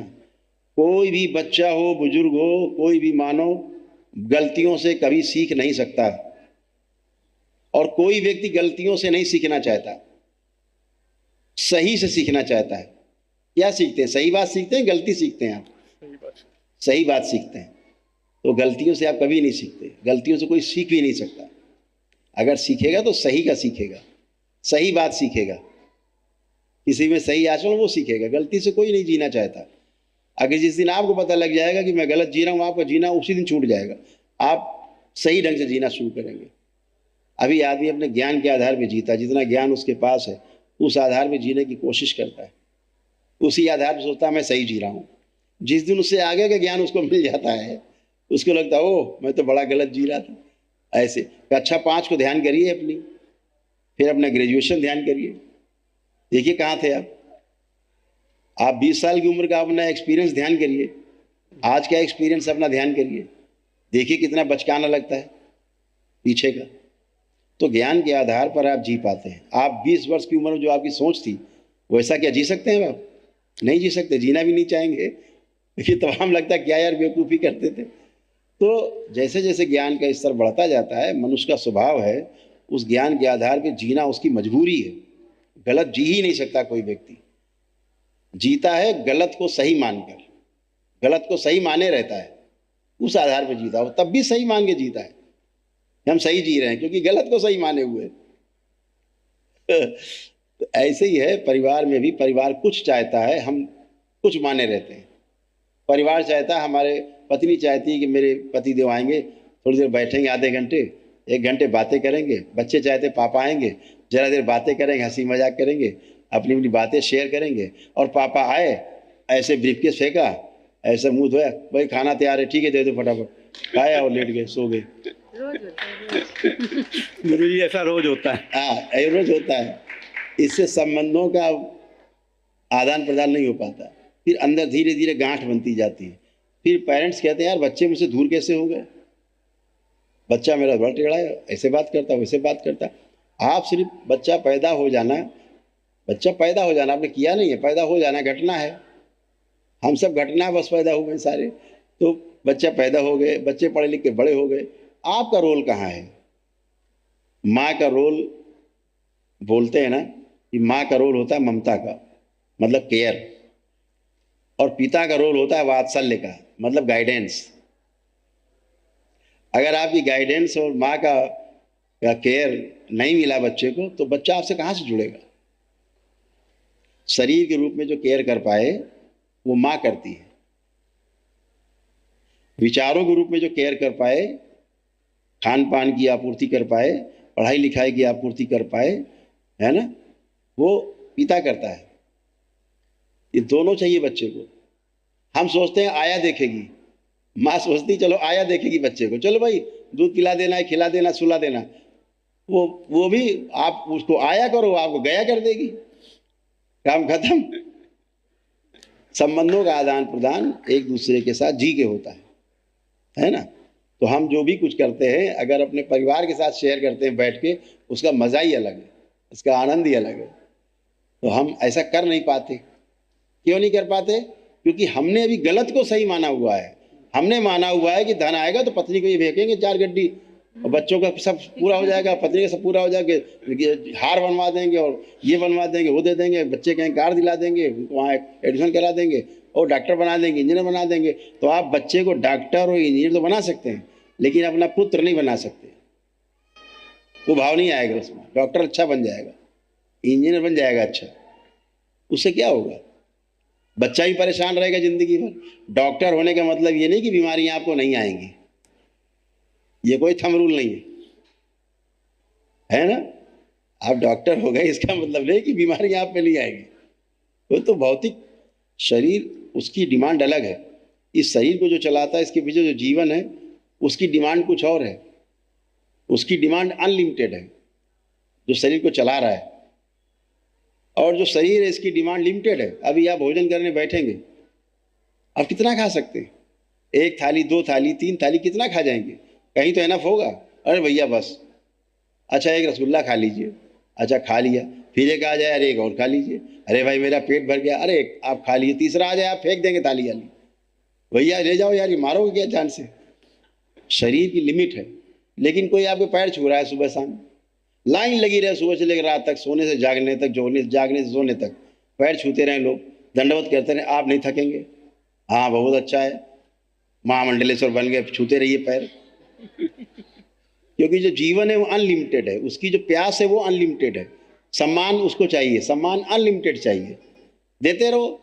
कोई भी बच्चा हो, बुजुर्ग हो, कोई भी मानव गलतियों से कभी सीख नहीं सकता, और कोई व्यक्ति गलतियों से नहीं सीखना चाहता, सही से सीखना चाहता है। क्या सीखते हैं? सही बात सीखते हैं, गलती सीखते हैं। आप सही बात सीखते हैं। तो गलतियों से आप कभी नहीं सीखते, गलतियों से कोई सीख भी नहीं सकता। अगर सीखेगा तो सही का सीखेगा, सही बात सीखेगा, किसी में सही आचरण वो सीखेगा। गलती से कोई नहीं जीना चाहता। अगर जिस दिन आपको पता लग जाएगा कि मैं गलत जी रहा हूँ, आपका जीना उसी दिन छूट जाएगा। आप सही ढंग से जीना शुरू करेंगे। अभी आदमी अपने ज्ञान के आधार पर जीता, जितना ज्ञान उसके पास है उस आधार पर जीने की कोशिश करता है, उसी आधार पर सोचता है मैं सही जी रहा हूँ। जिस दिन उससे आगे का ज्ञान उसको मिल जाता है, उसको लगता है ओह मैं तो बड़ा गलत जी रहा था। ऐसे कक्षा 5 को ध्यान करिए अपनी, फिर अपना ग्रेजुएशन ध्यान करिए, देखिए कहाँ थे आप 20 साल की उम्र का अपना एक्सपीरियंस ध्यान करिए, आज का एक्सपीरियंस अपना ध्यान करिए, देखिए कितना बचकाना लगता है पीछे का। तो ज्ञान के आधार पर आप जी पाते हैं। आप 20 वर्ष की उम्र में जो आपकी सोच थी वैसा क्या जी सकते हैं आप? नहीं जी सकते, जीना भी नहीं चाहेंगे। देखिए तो हम लगता है क्या यार बेवकूफ़ी करते थे। तो जैसे जैसे ज्ञान का स्तर बढ़ता जाता है, मनुष्य का स्वभाव है उस ज्ञान के आधार पर जीना उसकी मजबूरी है। गलत जी ही नहीं सकता कोई व्यक्ति। जीता है गलत को सही मानकर, गलत को सही माने रहता है, उस आधार पर जीता हो, तब भी सही मान के जीता है। हम सही जी रहे हैं क्योंकि गलत को सही माने हुए। तो ऐसे ही है परिवार में भी। परिवार कुछ चाहता है, हम कुछ माने रहते हैं। परिवार चाहता है, हमारे पत्नी चाहती है कि मेरे पति देव आएंगे, थोड़ी देर बैठेंगे, आधे घंटे 1 घंटे बातें करेंगे। बच्चे चाहते पापा आएंगे, ज़रा देर बातें करेंगे, हंसी मजाक करेंगे, अपनी अपनी बातें शेयर करेंगे। और पापा आए, ऐसे ब्रीफकेस फेंका, ऐसे मुंह धोया, भाई खाना तैयार है, ठीक है दे दो फटाफट, खाया और लेट गए, सो गए। गुरु जी ऐसा रोज होता है। हाँ रोज होता है। इससे संबंधों का आदान प्रदान नहीं हो पाता, फिर अंदर धीरे धीरे गांठ बनती जाती है। फिर पेरेंट्स कहते हैं यार बच्चे मुझसे दूर कैसे हो गए, बच्चा मेरा बड़ा टेढ़ा है, ऐसे बात करता वैसे बात करता। आप सिर्फ बच्चा पैदा हो जाना आपने किया नहीं है, पैदा हो जाना घटना है। हम सब घटना बस पैदा हुए सारे। तो बच्चा पैदा हो गए, बच्चे पढ़े लिख के बड़े हो गए, आपका रोल कहाँ है? माँ का रोल, बोलते हैं ना कि माँ का रोल होता है ममता का, मतलब केयर, और पिता का रोल होता है वात्सल्य का, मतलब गाइडेंस। अगर आपकी गाइडेंस और माँ का केयर नहीं मिला बच्चे को, तो बच्चा आपसे कहाँ से जुड़ेगा? शरीर के रूप में जो केयर कर पाए वो माँ करती है, विचारों के रूप में जो केयर कर पाए, खान पान की आपूर्ति कर पाए, पढ़ाई लिखाई की आपूर्ति कर पाए, है ना, वो पिता करता है। ये दोनों चाहिए बच्चे को। हम सोचते हैं आया देखेगी, माँ सोचती चलो आया देखेगी बच्चे को, चलो भाई दूध पिला देना है, खिला देना, सुला देना। वो भी आप उसको आया करो, आपको गया कर देगी, काम खत्म। संबंधों का आदान प्रदान एक दूसरे के साथ जी के होता है ना। तो हम जो भी कुछ करते हैं अगर अपने परिवार के साथ शेयर करते हैं बैठ के, उसका मज़ा ही अलग है, उसका आनंद ही अलग है। तो हम ऐसा कर नहीं पाते। क्यों नहीं कर पाते? क्योंकि हमने अभी गलत को सही माना हुआ है। हमने माना हुआ है कि धन आएगा तो पत्नी को ये फेंकेंगे 4 गड्डी, और बच्चों का सब पूरा हो जाएगा, पत्नी का सब पूरा हो जाएगा, हार बनवा देंगे और ये बनवा देंगे, वो दे देंगे, बच्चे कहीं कार दिला देंगे, वहाँ एडमिशन करा देंगे, और डॉक्टर बना देंगे, इंजीनियर बना देंगे। तो आप बच्चे को डॉक्टर और इंजीनियर तो बना सकते हैं, लेकिन अपना पुत्र नहीं बना सकते। वो भाव नहीं आएगा उसमें। डॉक्टर अच्छा बन जाएगा, इंजीनियर बन जाएगा अच्छा, उससे क्या होगा? बच्चा ही परेशान रहेगा जिंदगी भर। डॉक्टर होने का मतलब ये नहीं कि बीमारियां आपको नहीं आएंगी, ये कोई थंब रूल नहीं है ना। आप डॉक्टर हो गए इसका मतलब नहीं कि बीमारियां आप पे नहीं आएंगी। वो तो भौतिक शरीर, उसकी डिमांड अलग है। इस शरीर को जो चलाता है, इसके पीछे जो जीवन है, उसकी डिमांड कुछ और है। उसकी डिमांड अनलिमिटेड है जो शरीर को चला रहा है, और जो शरीर है इसकी डिमांड लिमिटेड है। अभी आप भोजन करने बैठेंगे, आप कितना खा सकते हैं? 1 थाली, 2 थाली, 3 थाली, कितना खा जाएंगे? कहीं तो एनफ होगा। अरे भैया बस, अच्छा एक रसगुल्ला खा लीजिए, अच्छा खा लिया, फिर एक आ जाए, अरे एक और खा लीजिए, अरे भाई मेरा पेट भर गया, अरे आप खा लीजिए, तीसरा आ जाए, आप फेंक देंगे थाली वाली। भैया ले जाओ यार, ये मारोगे क्या जान से? शरीर की लिमिट है। लेकिन कोई आपके पैर छू रहा है सुबह शाम, लाइन लगी रहे सुबह से लेकर रात तक, सोने से जागने तक, जागने से सोने तक, पैर छूते रहे लोग, दंडवत करते रहे, आप नहीं थकेंगे? हाँ बहुत अच्छा है, महामंडलेश्वर बन गए, छूते रहिए पैर। क्योंकि जो जीवन है वो अनलिमिटेड है, उसकी जो प्यास है वो अनलिमिटेड है। सम्मान उसको चाहिए, सम्मान अनलिमिटेड चाहिए, देते रहो।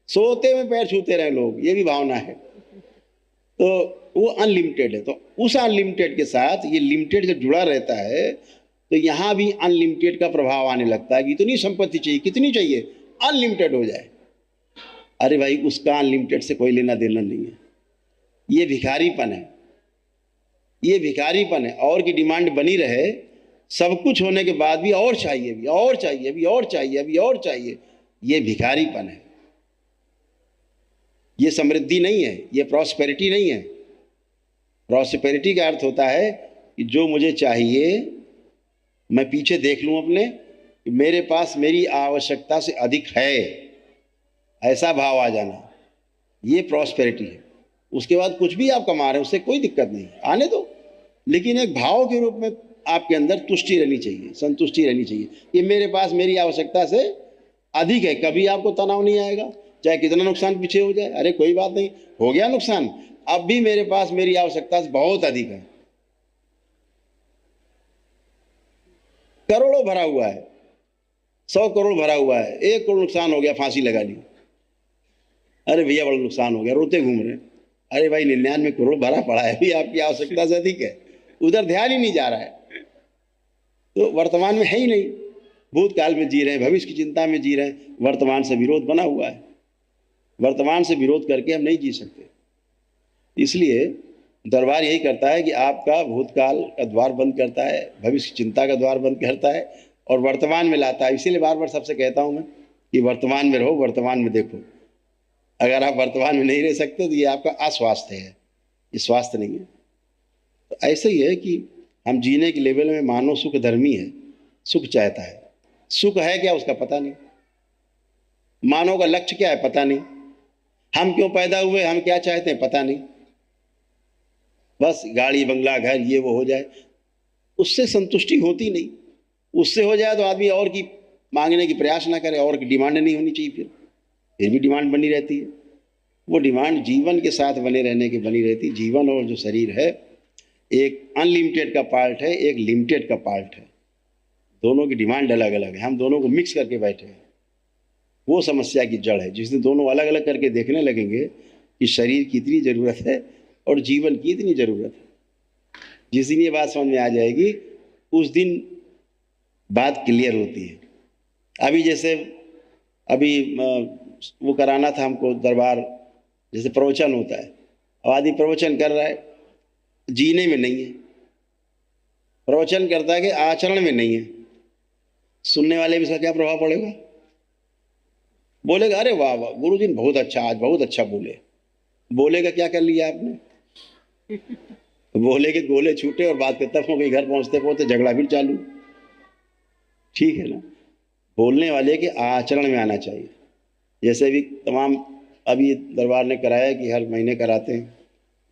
सोते में पैर छूते रहे लोग, ये भी भावना है, तो वो अनलिमिटेड है। तो उस अनलिमिटेड के साथ ये लिमिटेड जब जुड़ा रहता है, तो यहाँ भी अनलिमिटेड का प्रभाव आने लगता है कि इतनी संपत्ति चाहिए, कितनी चाहिए, अनलिमिटेड हो जाए। अरे भाई, उसका अनलिमिटेड से कोई लेना देना नहीं है। ये भिखारीपन है, ये भिखारीपन है। और की डिमांड बनी रहे, सब कुछ होने के बाद भी और चाहिए, भी और चाहिए, अभी और चाहिए, अभी और चाहिए, ये भिखारीपन है। ये समृद्धि नहीं है, ये प्रॉस्पेरिटी नहीं है। प्रॉस्पेरिटी का अर्थ होता है कि जो मुझे चाहिए मैं पीछे देख लूं अपने, कि मेरे पास मेरी आवश्यकता से अधिक है, ऐसा भाव आ जाना, ये प्रॉस्पेरिटी है। उसके बाद कुछ भी आप कमा रहे हैं उससे कोई दिक्कत नहीं, आने दो, लेकिन एक भाव के रूप में आपके अंदर तुष्टि रहनी चाहिए, संतुष्टि रहनी चाहिए कि मेरे पास मेरी आवश्यकता से अधिक है। कभी आपको तनाव नहीं आएगा, चाहे कितना नुकसान पीछे हो जाए, अरे कोई बात नहीं, हो गया नुकसान, अब भी मेरे पास मेरी आवश्यकता से बहुत अधिक है। करोड़ों भरा हुआ है, 100 करोड़ भरा हुआ है, 1 करोड़ नुकसान हो गया, फांसी लगा ली, अरे भैया बड़ा नुकसान हो गया, रोते घूम रहे। अरे भाई 99 करोड़ भरा पड़ा है, भी आपकी आवश्यकता से अधिक है, उधर ध्यान ही नहीं जा रहा है। तो वर्तमान में है ही नहीं, भूतकाल में जी रहे हैं, भविष्य की चिंता में जी रहे हैं, वर्तमान से विरोध बना हुआ है। वर्तमान से विरोध करके हम नहीं जी सकते। इसलिए दरबार यही करता है कि आपका भूतकाल का द्वार बंद करता है, भविष्य की चिंता का द्वार बंद करता है, और वर्तमान में लाता है। इसीलिए बार बार सबसे कहता हूँ मैं कि वर्तमान में रहो, वर्तमान में देखो। अगर आप वर्तमान में नहीं रह सकते तो ये आपका अस्वास्थ्य है, ये स्वास्थ्य नहीं है। तो ऐसे ही है कि हम जीने के लेवल में मानव सुख धर्मी है, सुख चाहता है। सुख है क्या उसका पता नहीं, मानव का लक्ष्य क्या है पता नहीं, हम क्यों पैदा हुए, हम क्या चाहते हैं पता नहीं। बस गाड़ी बंगला घर ये वो हो जाए, उससे संतुष्टि होती नहीं। उससे हो जाए तो आदमी और की मांगने की प्रयास ना करे, और की डिमांड नहीं होनी चाहिए, फिर भी डिमांड बनी रहती है। वो डिमांड जीवन के साथ बने रहने की बनी रहती। जीवन और जो शरीर है एक अनलिमिटेड का पार्ट है, एक लिमिटेड का पार्ट है, दोनों की डिमांड अलग अलग है। हम दोनों को मिक्स करके बैठे हैं, वो समस्या की जड़ है। जिस दिन दोनों अलग अलग करके देखने लगेंगे कि शरीर की इतनी ज़रूरत है और जीवन की इतनी ज़रूरत है, जिस दिन ये बात समझ में आ जाएगी उस दिन बात क्लियर होती है। अभी जैसे अभी वो कराना था हमको दरबार, जैसे प्रवचन होता है, अब आदमी प्रवचन कर रहा है, जीने में नहीं है, प्रवचन करता है कि आचरण में नहीं है, सुनने वाले भी इसका क्या प्रभाव पड़ेगा? बोलेगा अरे वाह वाह गुरु जी बहुत अच्छा, आज बहुत अच्छा बोले। बोलेगा क्या कर लिया आपने? बोले के गोले छूटे और बात खत्म हो गई, घर पहुंचते पहुंचते झगड़ा फिर चालू। ठीक है ना, बोलने वाले के आचरण में आना चाहिए। जैसे भी तमाम अभी दरबार ने कराया कि हर महीने कराते हैं,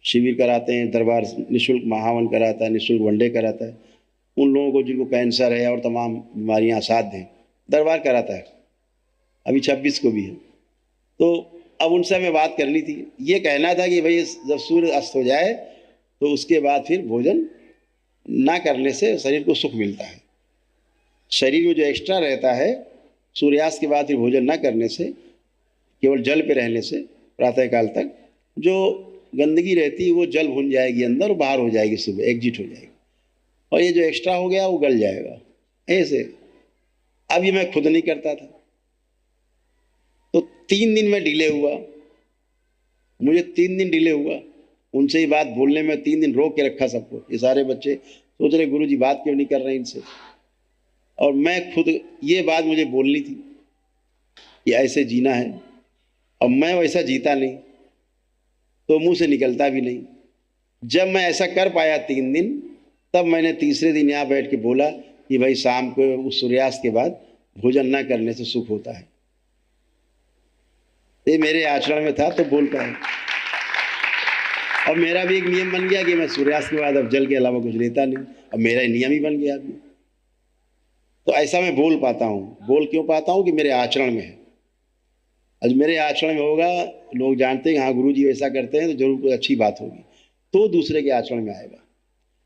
शिविर कराते हैं, दरबार निःशुल्क महावन कराता है, निःशुल्क वनडे कराता है। उन लोगों को जिनको कैंसर है और तमाम बीमारियां असाध्य हैं, दरबार कराता है। अभी 26 को भी है। तो अब उनसे हमें बात करनी थी, ये कहना था कि भाई जब सूर्य अस्त हो जाए तो उसके बाद फिर भोजन ना करने से शरीर को सुख मिलता है। शरीर में जो एक्स्ट्रा रहता है सूर्यास्त के बाद फिर भोजन न करने से, केवल जल पे रहने से प्रातःकाल तक जो गंदगी रहती है वो जल भुन जाएगी अंदर और बाहर हो जाएगी, सुबह एग्जिट हो जाएगी, और ये जो एक्स्ट्रा हो गया वो गल जाएगा ऐसे। अब ये मैं खुद नहीं करता था, तो 3 दिन में डिले हुआ, मुझे 3 दिन डिले हुआ उनसे ही बात बोलने में। 3 दिन रोक के रखा सबको। ये सारे बच्चे सोच रहे गुरु जी बात क्यों नहीं कर रहे इनसे, और मैं खुद ये बात मुझे बोलनी थी कि ऐसे जीना है। अब मैं वैसा जीता नहीं तो मुंह से निकलता भी नहीं। जब मैं ऐसा कर पाया 3 दिन, तब मैंने तीसरे दिन यहाँ बैठ के बोला कि भाई शाम को उस सूर्यास्त के बाद भोजन न करने से सुख होता है। ये मेरे आचरण में था तो बोल पाए। और मेरा भी एक नियम बन गया कि मैं सूर्यास्त के बाद अब जल के अलावा कुछ लेता नहीं। अब मेरा नियम ही बन गया अभी। तो ऐसा मैं बोल पाता हूँ। बोल क्यों पाता हूँ कि मेरे आचरण में है। आज मेरे आचरण में होगा, लोग जानते हैं हाँ गुरु जी ऐसा करते हैं तो जरूर कोई अच्छी बात होगी, तो दूसरे के आचरण में आएगा।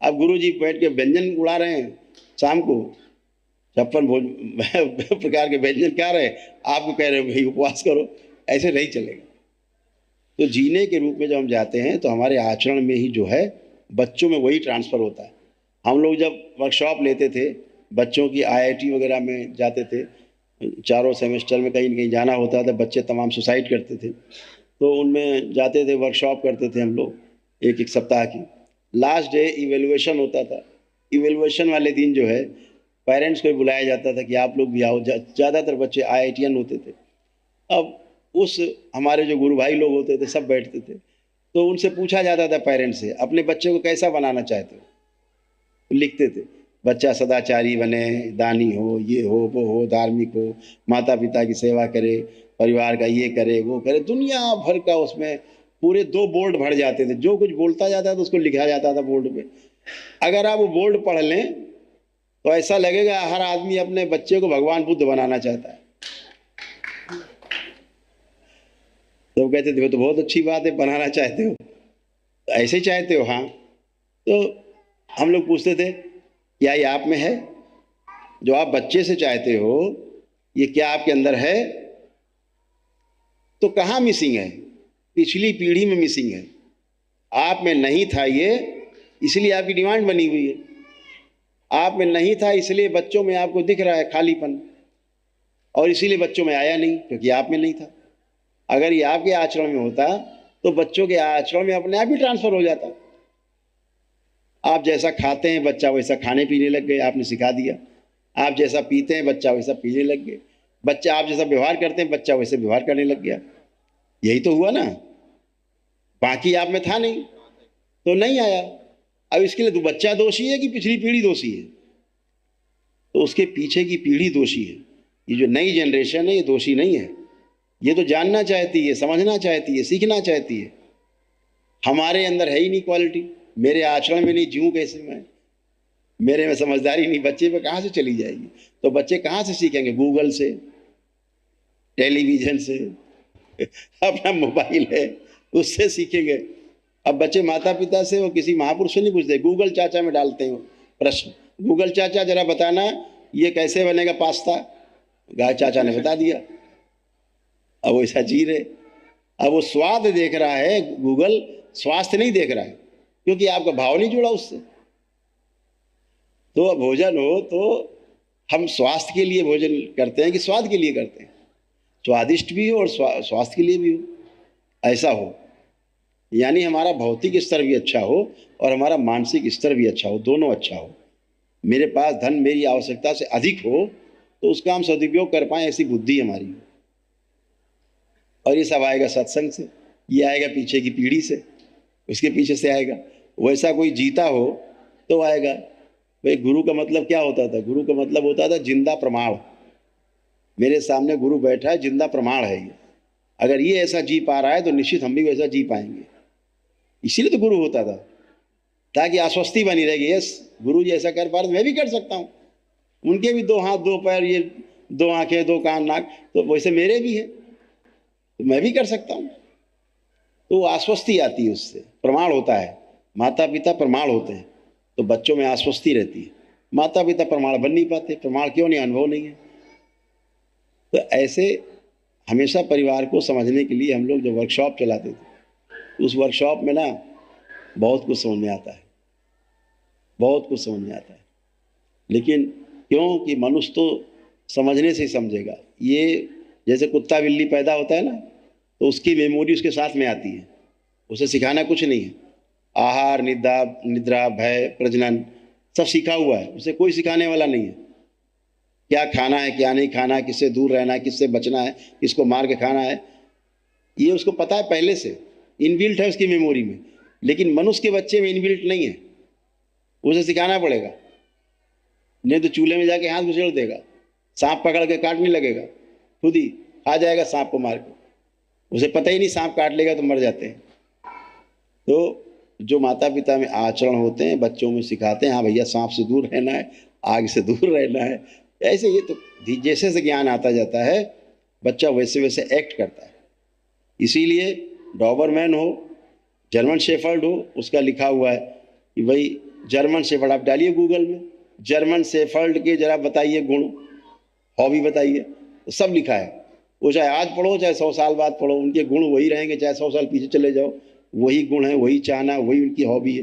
अब गुरु जी बैठ के व्यंजन उड़ा रहे हैं शाम को, 56 प्रकार के व्यंजन खा रहे हैं, आपको कह रहे हैं भाई उपवास करो, ऐसे नहीं चलेगा। तो जीने के रूप में जब हम जाते हैं तो हमारे आचरण में ही जो है बच्चों में वही ट्रांसफ़र होता है। हम लोग जब वर्कशॉप लेते थे, बच्चों की IIT वगैरह में जाते थे, चारों सेमेस्टर में कहीं न कहीं जाना होता था, बच्चे तमाम सुसाइड करते थे, तो उनमें जाते थे, वर्कशॉप करते थे हम लोग एक सप्ताह की। लास्ट डे इवेलुएशन होता था। इवेलुएशन वाले दिन जो है पेरेंट्स को भी बुलाया जाता था कि आप लोग भी आओ। ज़्यादातर बच्चे IITian होते थे। अब उस हमारे जो गुरु भाई लोग होते थे सब बैठते थे, तो उनसे पूछा जाता था पेरेंट्स से, अपने बच्चे को कैसा बनाना चाहते हो? लिखते थे, बच्चा सदाचारी बने, दानी हो, ये हो, वो हो, धार्मिक हो, माता पिता की सेवा करे, परिवार का ये करे, वो करे, दुनिया भर का उसमें पूरे 2 बोर्ड भर जाते थे। जो कुछ बोलता जाता था उसको लिखा जाता था बोर्ड पे। अगर आप वो बोर्ड पढ़ लें तो ऐसा लगेगा हर आदमी अपने बच्चे को भगवान बुद्ध बनाना चाहता है। तो वो कहते थे वो तो बहुत अच्छी बात है, बनाना चाहते हो, तो ऐसे ही चाहते हो? हाँ। तो हम लोग पूछते थे क्या ये आप में है? जो आप बच्चे से चाहते हो ये क्या आपके अंदर है? तो कहाँ मिसिंग है? पिछली पीढ़ी में मिसिंग है। आप में नहीं था ये, इसलिए आपकी डिमांड बनी हुई है। आप में नहीं था इसलिए बच्चों में आपको दिख रहा है खालीपन, और इसीलिए बच्चों में आया नहीं क्योंकि आप में नहीं था। अगर ये आपके आचरण में होता तो बच्चों के आचरण में अपने आप ही ट्रांसफर हो जाता। आप जैसा खाते हैं बच्चा वैसा खाने पीने लग गए, आपने सिखा दिया। आप जैसा पीते हैं बच्चा वैसा पीने लग गए। बच्चा आप जैसा व्यवहार करते हैं बच्चा वैसे व्यवहार करने लग गया। यही तो हुआ ना, बाकी आप में था नहीं तो नहीं आया। अब इसके लिए तो बच्चा दोषी है कि पिछली पीढ़ी दोषी है? तो उसके पीछे की पीढ़ी दोषी है। ये जो नई जनरेशन है ये दोषी नहीं है। ये तो जानना चाहती है, समझना चाहती है, सीखना चाहती है। हमारे अंदर है ही नहीं क्वालिटी। मेरे आचरण में नहीं, जीऊँ कैसे मैं? मेरे में समझदारी नहीं, बच्चे पे कहाँ से चली जाएगी? तो बच्चे कहाँ से सीखेंगे? गूगल से, टेलीविज़न से, अपना मोबाइल है उससे सीखेंगे। अब बच्चे माता पिता से और किसी महापुरुष से नहीं पूछते, गूगल चाचा में डालते हैं प्रश्न। गूगल चाचा जरा बताना ये कैसे बनेगा पास्ता? गाय चाचा ने बता दिया। अब वो ऐसा जी रहे। अब वो स्वाद देख रहा है, गूगल स्वास्थ्य नहीं देख रहा है, क्योंकि आपका भाव नहीं जुड़ा उससे। तो भोजन हो तो हम स्वास्थ्य के लिए भोजन करते हैं कि स्वाद के लिए करते हैं? स्वादिष्ट भी हो और स्वास्थ्य के लिए भी हो, ऐसा हो। यानी हमारा भौतिक स्तर भी अच्छा हो और हमारा मानसिक स्तर भी अच्छा हो, दोनों अच्छा हो। मेरे पास धन मेरी आवश्यकता से अधिक हो तो उसका हम सदुपयोग कर पाएँ, ऐसी बुद्धि हमारी हो। और ये सब आएगा सत्संग से, ये आएगा पीछे की पीढ़ी से, उसके पीछे से आएगा। वैसा कोई जीता हो तो आएगा। भाई गुरु का मतलब क्या होता था? गुरु का मतलब होता था जिंदा प्रमाण। मेरे सामने गुरु बैठा है, जिंदा प्रमाण है ये। अगर ये ऐसा जी पा रहा है तो निश्चित हम भी वैसा जी पाएंगे। इसीलिए तो गुरु होता था, ताकि आश्वस्ति बनी रहेगी। यस, गुरु जी ऐसा कर पा रहे तो मैं भी कर सकता हूँ। उनके भी 2 हाथ 2 पैर, ये 2 आंखें 2 कान नाक, तो वैसे मेरे भी है, तो मैं भी कर सकता हूँ। तो आश्वस्ति आती है उससे, प्रमाण होता है। माता पिता प्रमाण होते हैं तो बच्चों में आश्वस्ति रहती है। माता पिता प्रमाण बन नहीं पाते। प्रमाण क्यों नहीं? अनुभव नहीं है। तो ऐसे हमेशा परिवार को समझने के लिए हम लोग जो वर्कशॉप चलाते थे, उस वर्कशॉप में ना बहुत कुछ समझ में आता है, बहुत कुछ समझ में आता है। लेकिन क्योंकि मनुष्य तो समझने से ही समझेगा। ये जैसे कुत्ता बिल्ली पैदा होता है ना, तो उसकी मेमोरी उसके साथ में आती है, उसे सिखाना कुछ नहीं है। आहार, निद्रा, भय, प्रजनन सब सीखा हुआ है, उसे कोई सिखाने वाला नहीं है। क्या खाना है, क्या नहीं खाना है, किससे दूर रहना है, किससे बचना है, किसको मार के खाना है, ये उसको पता है पहले से, इनबिल्ट है उसकी मेमोरी में। लेकिन मनुष्य के बच्चे में इनबिल्ट नहीं है, उसे सिखाना पड़ेगा। नहीं तो चूल्हे में जाके हाथ घुसेड़ देगा, सांप पकड़ के काटने लगेगा, खुद ही आ जाएगा सांप को मार के। उसे पता ही नहीं सांप काट लेगा तो मर जाते हैं। तो जो माता पिता में आचरण होते हैं, बच्चों में सिखाते हैं, हाँ भैया सांप से दूर रहना है, आग से दूर रहना है, ऐसे ये तो जैसे से ज्ञान आता जाता है, बच्चा वैसे वैसे एक्ट करता है। इसीलिए डॉबरमैन हो, जर्मन शेफर्ड हो, उसका लिखा हुआ है कि भाई जर्मन शेफर्ड, आप डालिए गूगल में, जर्मन शेफर्ड के जरा बताइए गुण, हॉबी बताइए, तो सब लिखा है। वो चाहे आज पढ़ो चाहे 100 साल बाद पढ़ो, उनके गुण वही रहेंगे, चाहे 100 साल पीछे चले जाओ, वही गुण है, वही चाहना, वही उनकी हॉबी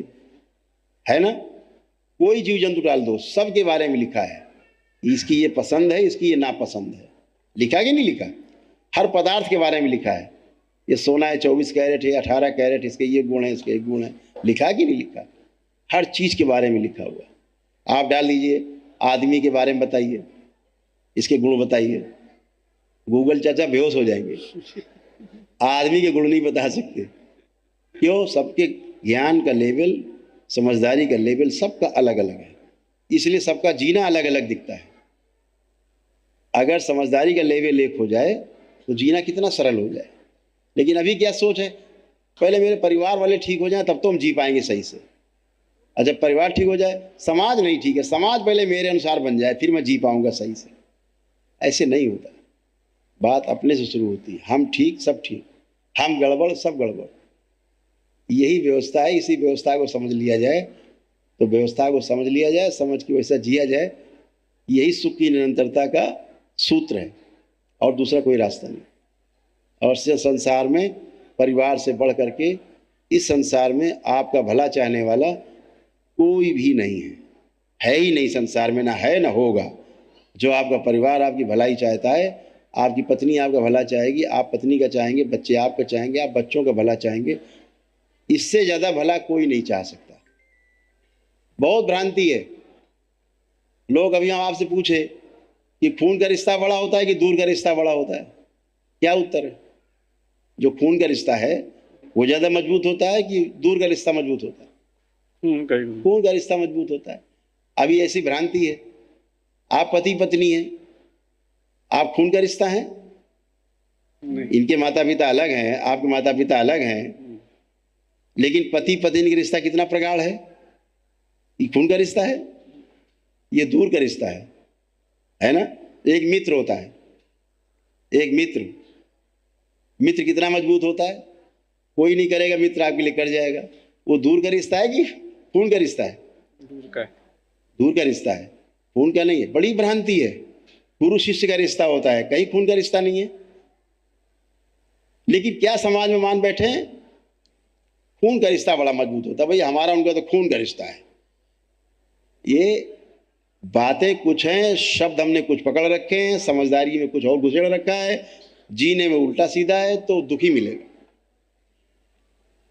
है ना। कोई जीव जंतु डाल दो, सबके बारे में लिखा है। इसकी ये पसंद है, इसकी ये नापसंद है, लिखा कि नहीं लिखा। हर पदार्थ के बारे में लिखा है, ये सोना है 24 कैरेट है, 18 कैरेट, इसके ये गुण है, इसके ये गुण है, लिखा कि नहीं लिखा। हर चीज़ के बारे में लिखा हुआ है। आप डाल दीजिए आदमी के बारे में बताइए, इसके गुण बताइए, गूगल चाचा बेहोश हो जाएंगे। आदमी के गुण नहीं बता सकते, क्यों? सबके ज्ञान का लेवल, समझदारी का लेवल सबका अलग अलग है, इसलिए सबका जीना अलग अलग दिखता है। अगर समझदारी का लेवल एक हो जाए तो जीना कितना सरल हो जाए। लेकिन अभी क्या सोच है, पहले मेरे परिवार वाले ठीक हो जाए तब तो हम जी पाएंगे सही से। और जब परिवार ठीक हो जाए, समाज नहीं ठीक है, समाज पहले मेरे अनुसार बन जाए फिर मैं जी पाऊंगा सही से। ऐसे नहीं होता, बात अपने से शुरू होती है। हम ठीक सब ठीक, हम गड़बड़ सब गड़बड़, यही व्यवस्था है। इसी व्यवस्था को समझ लिया जाए, तो व्यवस्था को समझ लिया जाए, समझ के वैसा जिया जाए, यही सुख की निरंतरता का सूत्र है, और दूसरा कोई रास्ता नहीं। और संसार में परिवार से बढ़ करके इस संसार में आपका भला चाहने वाला कोई भी नहीं है ही नहीं संसार में, ना है ना होगा। जो आपका परिवार आपकी भलाई चाहता है, आपकी पत्नी आपका भला चाहेगी, आप पत्नी का चाहेंगे, बच्चे आपका चाहेंगे, आप बच्चों का भला चाहेंगे, इससे ज़्यादा भला कोई नहीं चाह सकता। बहुत भ्रांति है। लोग अभी हम आपसे पूछे कि खून का रिश्ता बड़ा होता है कि दूर का रिश्ता बड़ा होता है, क्या उत्तर है? जो खून का रिश्ता है वो ज़्यादा मजबूत होता है कि दूर का रिश्ता मजबूत होता है? खून का रिश्ता मजबूत होता है। अभी ऐसी भ्रांति है, आप पति पत्नी हैं, आप खून का रिश्ता है, इनके माता पिता अलग हैं, आपके माता पिता अलग हैं, लेकिन पति पत्नी का रिश्ता कितना प्रगाढ़ है। ये खून का रिश्ता है, ये दूर का रिश्ता है ना। एक मित्र होता है, एक मित्र कितना मजबूत होता है, कोई नहीं करेगा, मित्र आपके लिए कर जाएगा। वो दूर का रिश्ता है कि खून का रिश्ता है? दूर का रिश्ता है, खून का नहीं है। बड़ी भ्रांति है। गुरु शिष्य का रिश्ता होता है, कहीं खून का रिश्ता नहीं है। लेकिन क्या समाज में मान बैठे हैं, खून का रिश्ता बड़ा मजबूत होता है। भाई हमारा उनका तो खून का रिश्ता है। ये बातें कुछ हैं, शब्द हमने कुछ पकड़ रखे हैं, समझदारी में कुछ और घुसेड़ रखा है, जीने में उल्टा सीधा है, तो दुखी मिलेगा।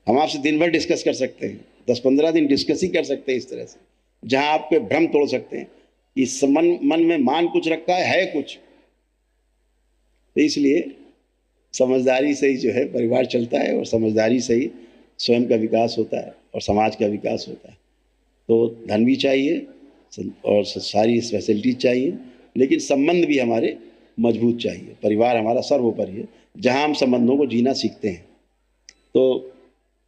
हम आपसे दिन भर डिस्कस कर सकते हैं, 10-15 दिन डिस्कस ही कर सकते हैं इस तरह से, जहां आपके भ्रम तोड़ सकते हैं। इस मन में मान कुछ रखा है कुछ। तो इसलिए समझदारी से ही जो है परिवार चलता है, और समझदारी से ही स्वयं का विकास होता है और समाज का विकास होता है। तो धन भी चाहिए और सारी फैसिलिटीज चाहिए, लेकिन संबंध भी हमारे मजबूत चाहिए। परिवार हमारा सर्वोपरि है, जहां हम संबंधों को जीना सीखते हैं। तो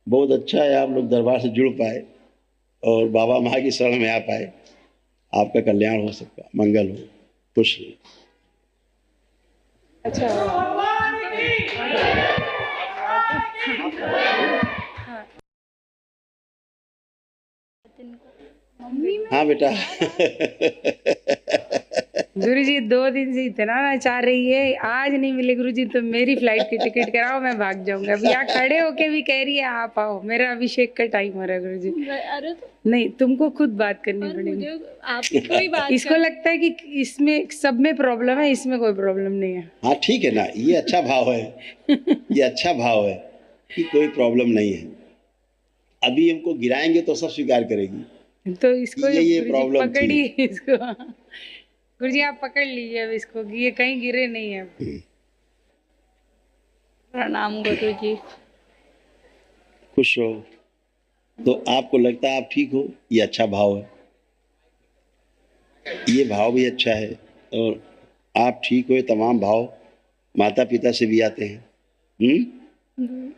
बहुत अच्छा है आप लोग दरबार से जुड़ पाए और बाबा माँ की शरण में आ पाए। आपका कल्याण हो सकता, मंगल हो, खुश रहिए। अच्छा, हाँ बेटा गुरुजी 2 दिन से इतना ना चाह रही है, आज नहीं मिले गुरुजी तो मेरी फ्लाइट की टिकट कराओ, मैं भाग जाऊंगा। अभी यहाँ खड़े होके भी कह रही है आप आओ, मेरा अभिषेक का टाइम हो रहा है गुरुजी। अरे तो नहीं, तुमको खुद बात करनी पर पड़ेगी। मुझे आपको ही बात इसको लगता है कि इसमें सब में प्रॉब्लम है, इसमें कोई प्रॉब्लम नहीं है। हाँ ठीक है ना, ये अच्छा भाव है, ये अच्छा भाव है कि कोई प्रॉब्लम नहीं है। अभी हमको गिराएंगे तो सब स्वीकार करेगी। तो इसको ये गुरुजी प्रॉब्लम थी। पकड़िए इसको। गुरुजी आप पकड़ लीजिए अब इसको कि ये कहीं गिरे नहीं है। प्रणाम गुरुजी। खुश रहो। तो आपको लगता है आप ठीक हो, ये अच्छा भाव है, ये भाव भी अच्छा है। और आप ठीक हो, तमाम भाव माता पिता से भी आते हैं।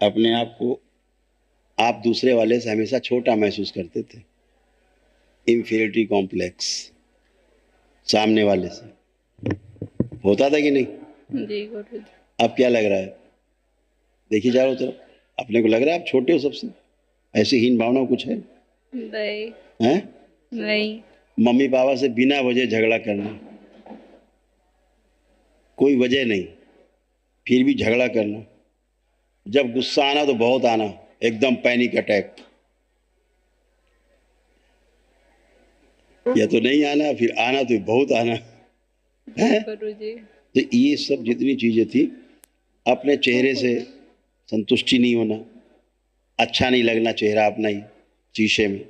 अपने आप को आप दूसरे वाले से हमेशा छोटा महसूस करते थे, इंफीरियरिटी कॉम्प्लेक्स सामने वाले से होता था कि नहीं? जी गुरुजी। अब क्या लग रहा है? देखिए चारों तरफ, अपने को लग रहा है आप छोटे हो सबसे? ऐसी हीन भावना कुछ है? नहीं हैं? नहीं। मम्मी पापा से बिना वजह झगड़ा करना, कोई वजह नहीं, फिर भी झगड़ा करना, जब गुस्सा आना तो बहुत आना, एकदम पैनिक अटैक, या तो नहीं आना, फिर आना तो बहुत आना है। गुरुजी। तो ये सब जितनी चीजें थी, अपने चेहरे से संतुष्टि नहीं होना, अच्छा नहीं लगना चेहरा अपना ही शीशे में,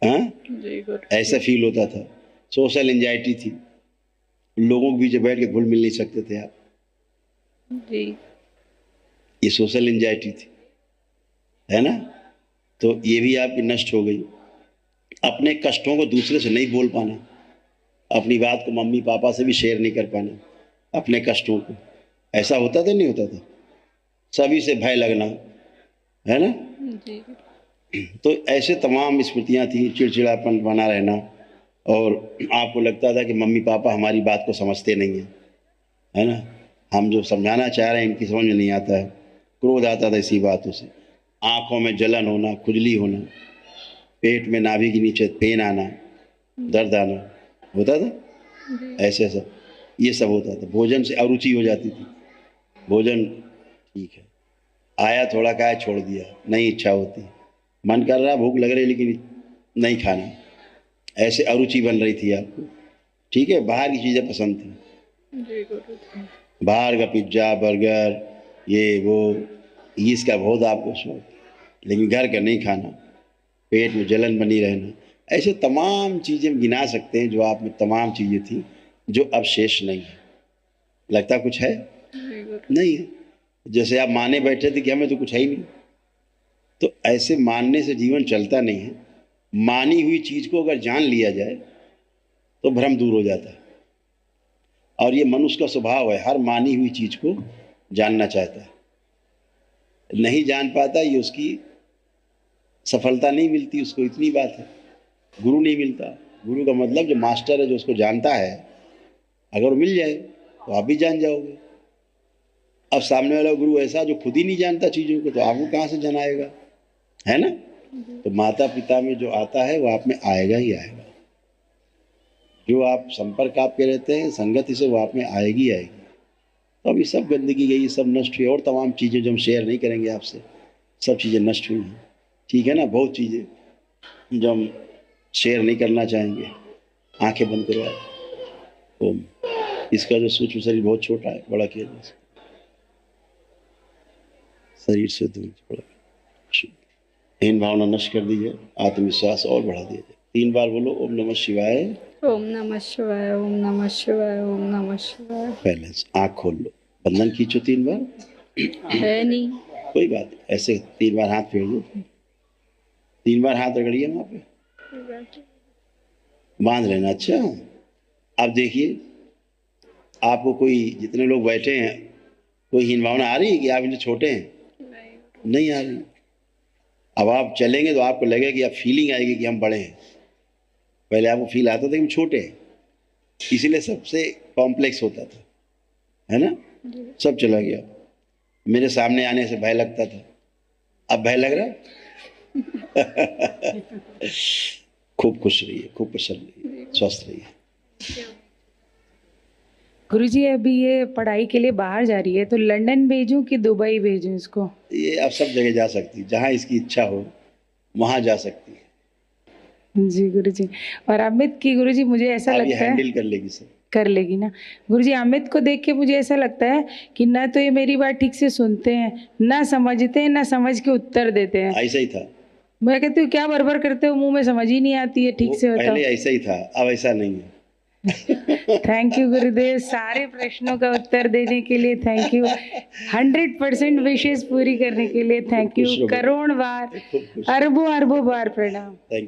हाँ जी गुरुजी। ऐसा फील होता था। सोशल एंजाइटी थी, लोगों के बीच बैठ के घुल मिल नहीं सकते थे आप, जी। ये सोशल एंजाइटी थी, है ना? तो ये भी आपकी नष्ट हो गई। अपने कष्टों को दूसरे से नहीं बोल पाना, अपनी बात को मम्मी पापा से भी शेयर नहीं कर पाना, अपने कष्टों को, ऐसा होता था नहीं होता था? सभी से भय लगना, है ना? जी। तो ऐसे तमाम स्मृतियाँ थी, चिड़चिड़ापन बना रहना, और आपको लगता था कि मम्मी पापा हमारी बात को समझते नहीं हैं, है ना? हम जो समझाना चाह रहे हैं इनकी समझ में नहीं आता है, क्रोध आता था इसी बातों से, आँखों में जलन होना, खुजली होना, पेट में नाभि के नीचे पेन आना, दर्द आना होता था, ऐसे सब ये सब होता था। भोजन से अरुचि हो जाती थी, भोजन ठीक है आया, थोड़ा खाया छोड़ दिया, नहीं इच्छा होती, मन कर रहा, भूख लग रही लेकिन नहीं खाना, ऐसे अरुचि बन रही थी आपको, ठीक है? बाहर की चीज़ें पसंद थी, जी गुरुजी। बाहर का पिज्ज़ा बर्गर ये वो, इसका बहुत आपको शौक, लेकिन घर का नहीं खाना, पेट में जलन बनी रहना, ऐसे तमाम चीज़ें गिना सकते हैं जो आप में तमाम चीज़ें थी जो अब शेष नहीं है। लगता कुछ है? जी गुरुजी। नहीं है। जैसे आप माने बैठे थे कि हमें तो कुछ है ही नहीं, तो ऐसे मानने से जीवन चलता नहीं है। मानी हुई चीज़ को अगर जान लिया जाए तो भ्रम दूर हो जाता है, और ये मनुष्य का स्वभाव है, हर मानी हुई चीज़ को जानना चाहता है, नहीं जान पाता, ये उसकी सफलता नहीं मिलती उसको, इतनी बात है। गुरु नहीं मिलता, गुरु का मतलब जो मास्टर है, जो उसको जानता है, अगर वो मिल जाए तो आप भी जान जाओगे। अब सामने वाला गुरु ऐसा जो खुद ही नहीं जानता चीज़ों को, तो आपको कहाँ से जनाएगा, है ना? तो माता पिता में जो आता है वो आप में आएगा ही आएगा, जो आप संपर्क आपके रहते हैं संगति से, वो आप में आएगी आएगी। तो अब ये सब गंदगी गई, सब नष्ट हुई, और तमाम चीज़ें जो हम शेयर नहीं करेंगे आपसे, सब चीज़ें नष्ट हुई हैं, ठीक है ना? बहुत चीज़ें जो हम शेयर नहीं करना चाहेंगे। आंखें बंद करो आप। ओम। इसका जो सूक्ष्म शरीर बहुत छोटा है, बड़ा किया जाए शरीर से दूर, बड़ा हीन भावना नष्ट कर दीजिए, आत्मविश्वास और बढ़ा दीजिए। 3 बार बोलो ओम नमः शिवाय। ओम नमः शिवाय, ओम नमः शिवाय, ओम नमः शिवाय। बैलेंस। आँख खोल लो, बंधन खींचो 3 बार। है नहीं। कोई बात नहीं, ऐसे 3 बार हाथ फेर दो, 3 बार हाथ रगड़िए वहाँ पे, बांध लेना। अच्छा, अब देखिए आपको कोई, जितने लोग बैठे हैं, कोई हीन भावना आ रही है कि आप इनसे छोटे हैं? नहीं आ रही। अब आप चलेंगे तो आपको लगेगा कि आप फीलिंग आएगी कि हम बड़े हैं। पहले आपको फील आता था कि हम छोटे हैं, इसीलिए सबसे कॉम्प्लेक्स होता था, है ना? सब चला गया। मेरे सामने आने से भय लगता था, अब भय लग रहा है। खूब खुश रहिए, खूब प्रसन्न रहिए, स्वस्थ रहिए। गुरुजी अभी ये पढ़ाई के लिए बाहर जा रही है, तो लंदन भेजूं कि दुबई भेजूं इसको? ये अब सब जगह जा सकती है, जहाँ इसकी इच्छा हो वहाँ जा सकती है। जी गुरुजी। और अमित की गुरुजी मुझे ऐसा अब ये लगता है हैंडल कर लेगी सब। कर लेगी ना गुरुजी। अमित को देख के मुझे ऐसा लगता है कि ना तो ये मेरी बात ठीक से सुनते हैं, ना समझते हैं, ना समझ के उत्तर देते हैं। ऐसा ही था, मैं कहती हूँ क्या बरबर करते हो, मुंह में समझ ही नहीं आती है, ठीक वो से बताओ। पहले ऐसा ही था, अब ऐसा नहीं है। थैंक यू गुरुदेव, सारे प्रश्नों का उत्तर देने के लिए थैंक यू, 100% विशेष पूरी करने के लिए थैंक यू, खुश रहो। करोड़ बार, खूब खुश। अरबों अरबों बार प्रणाम। थैंक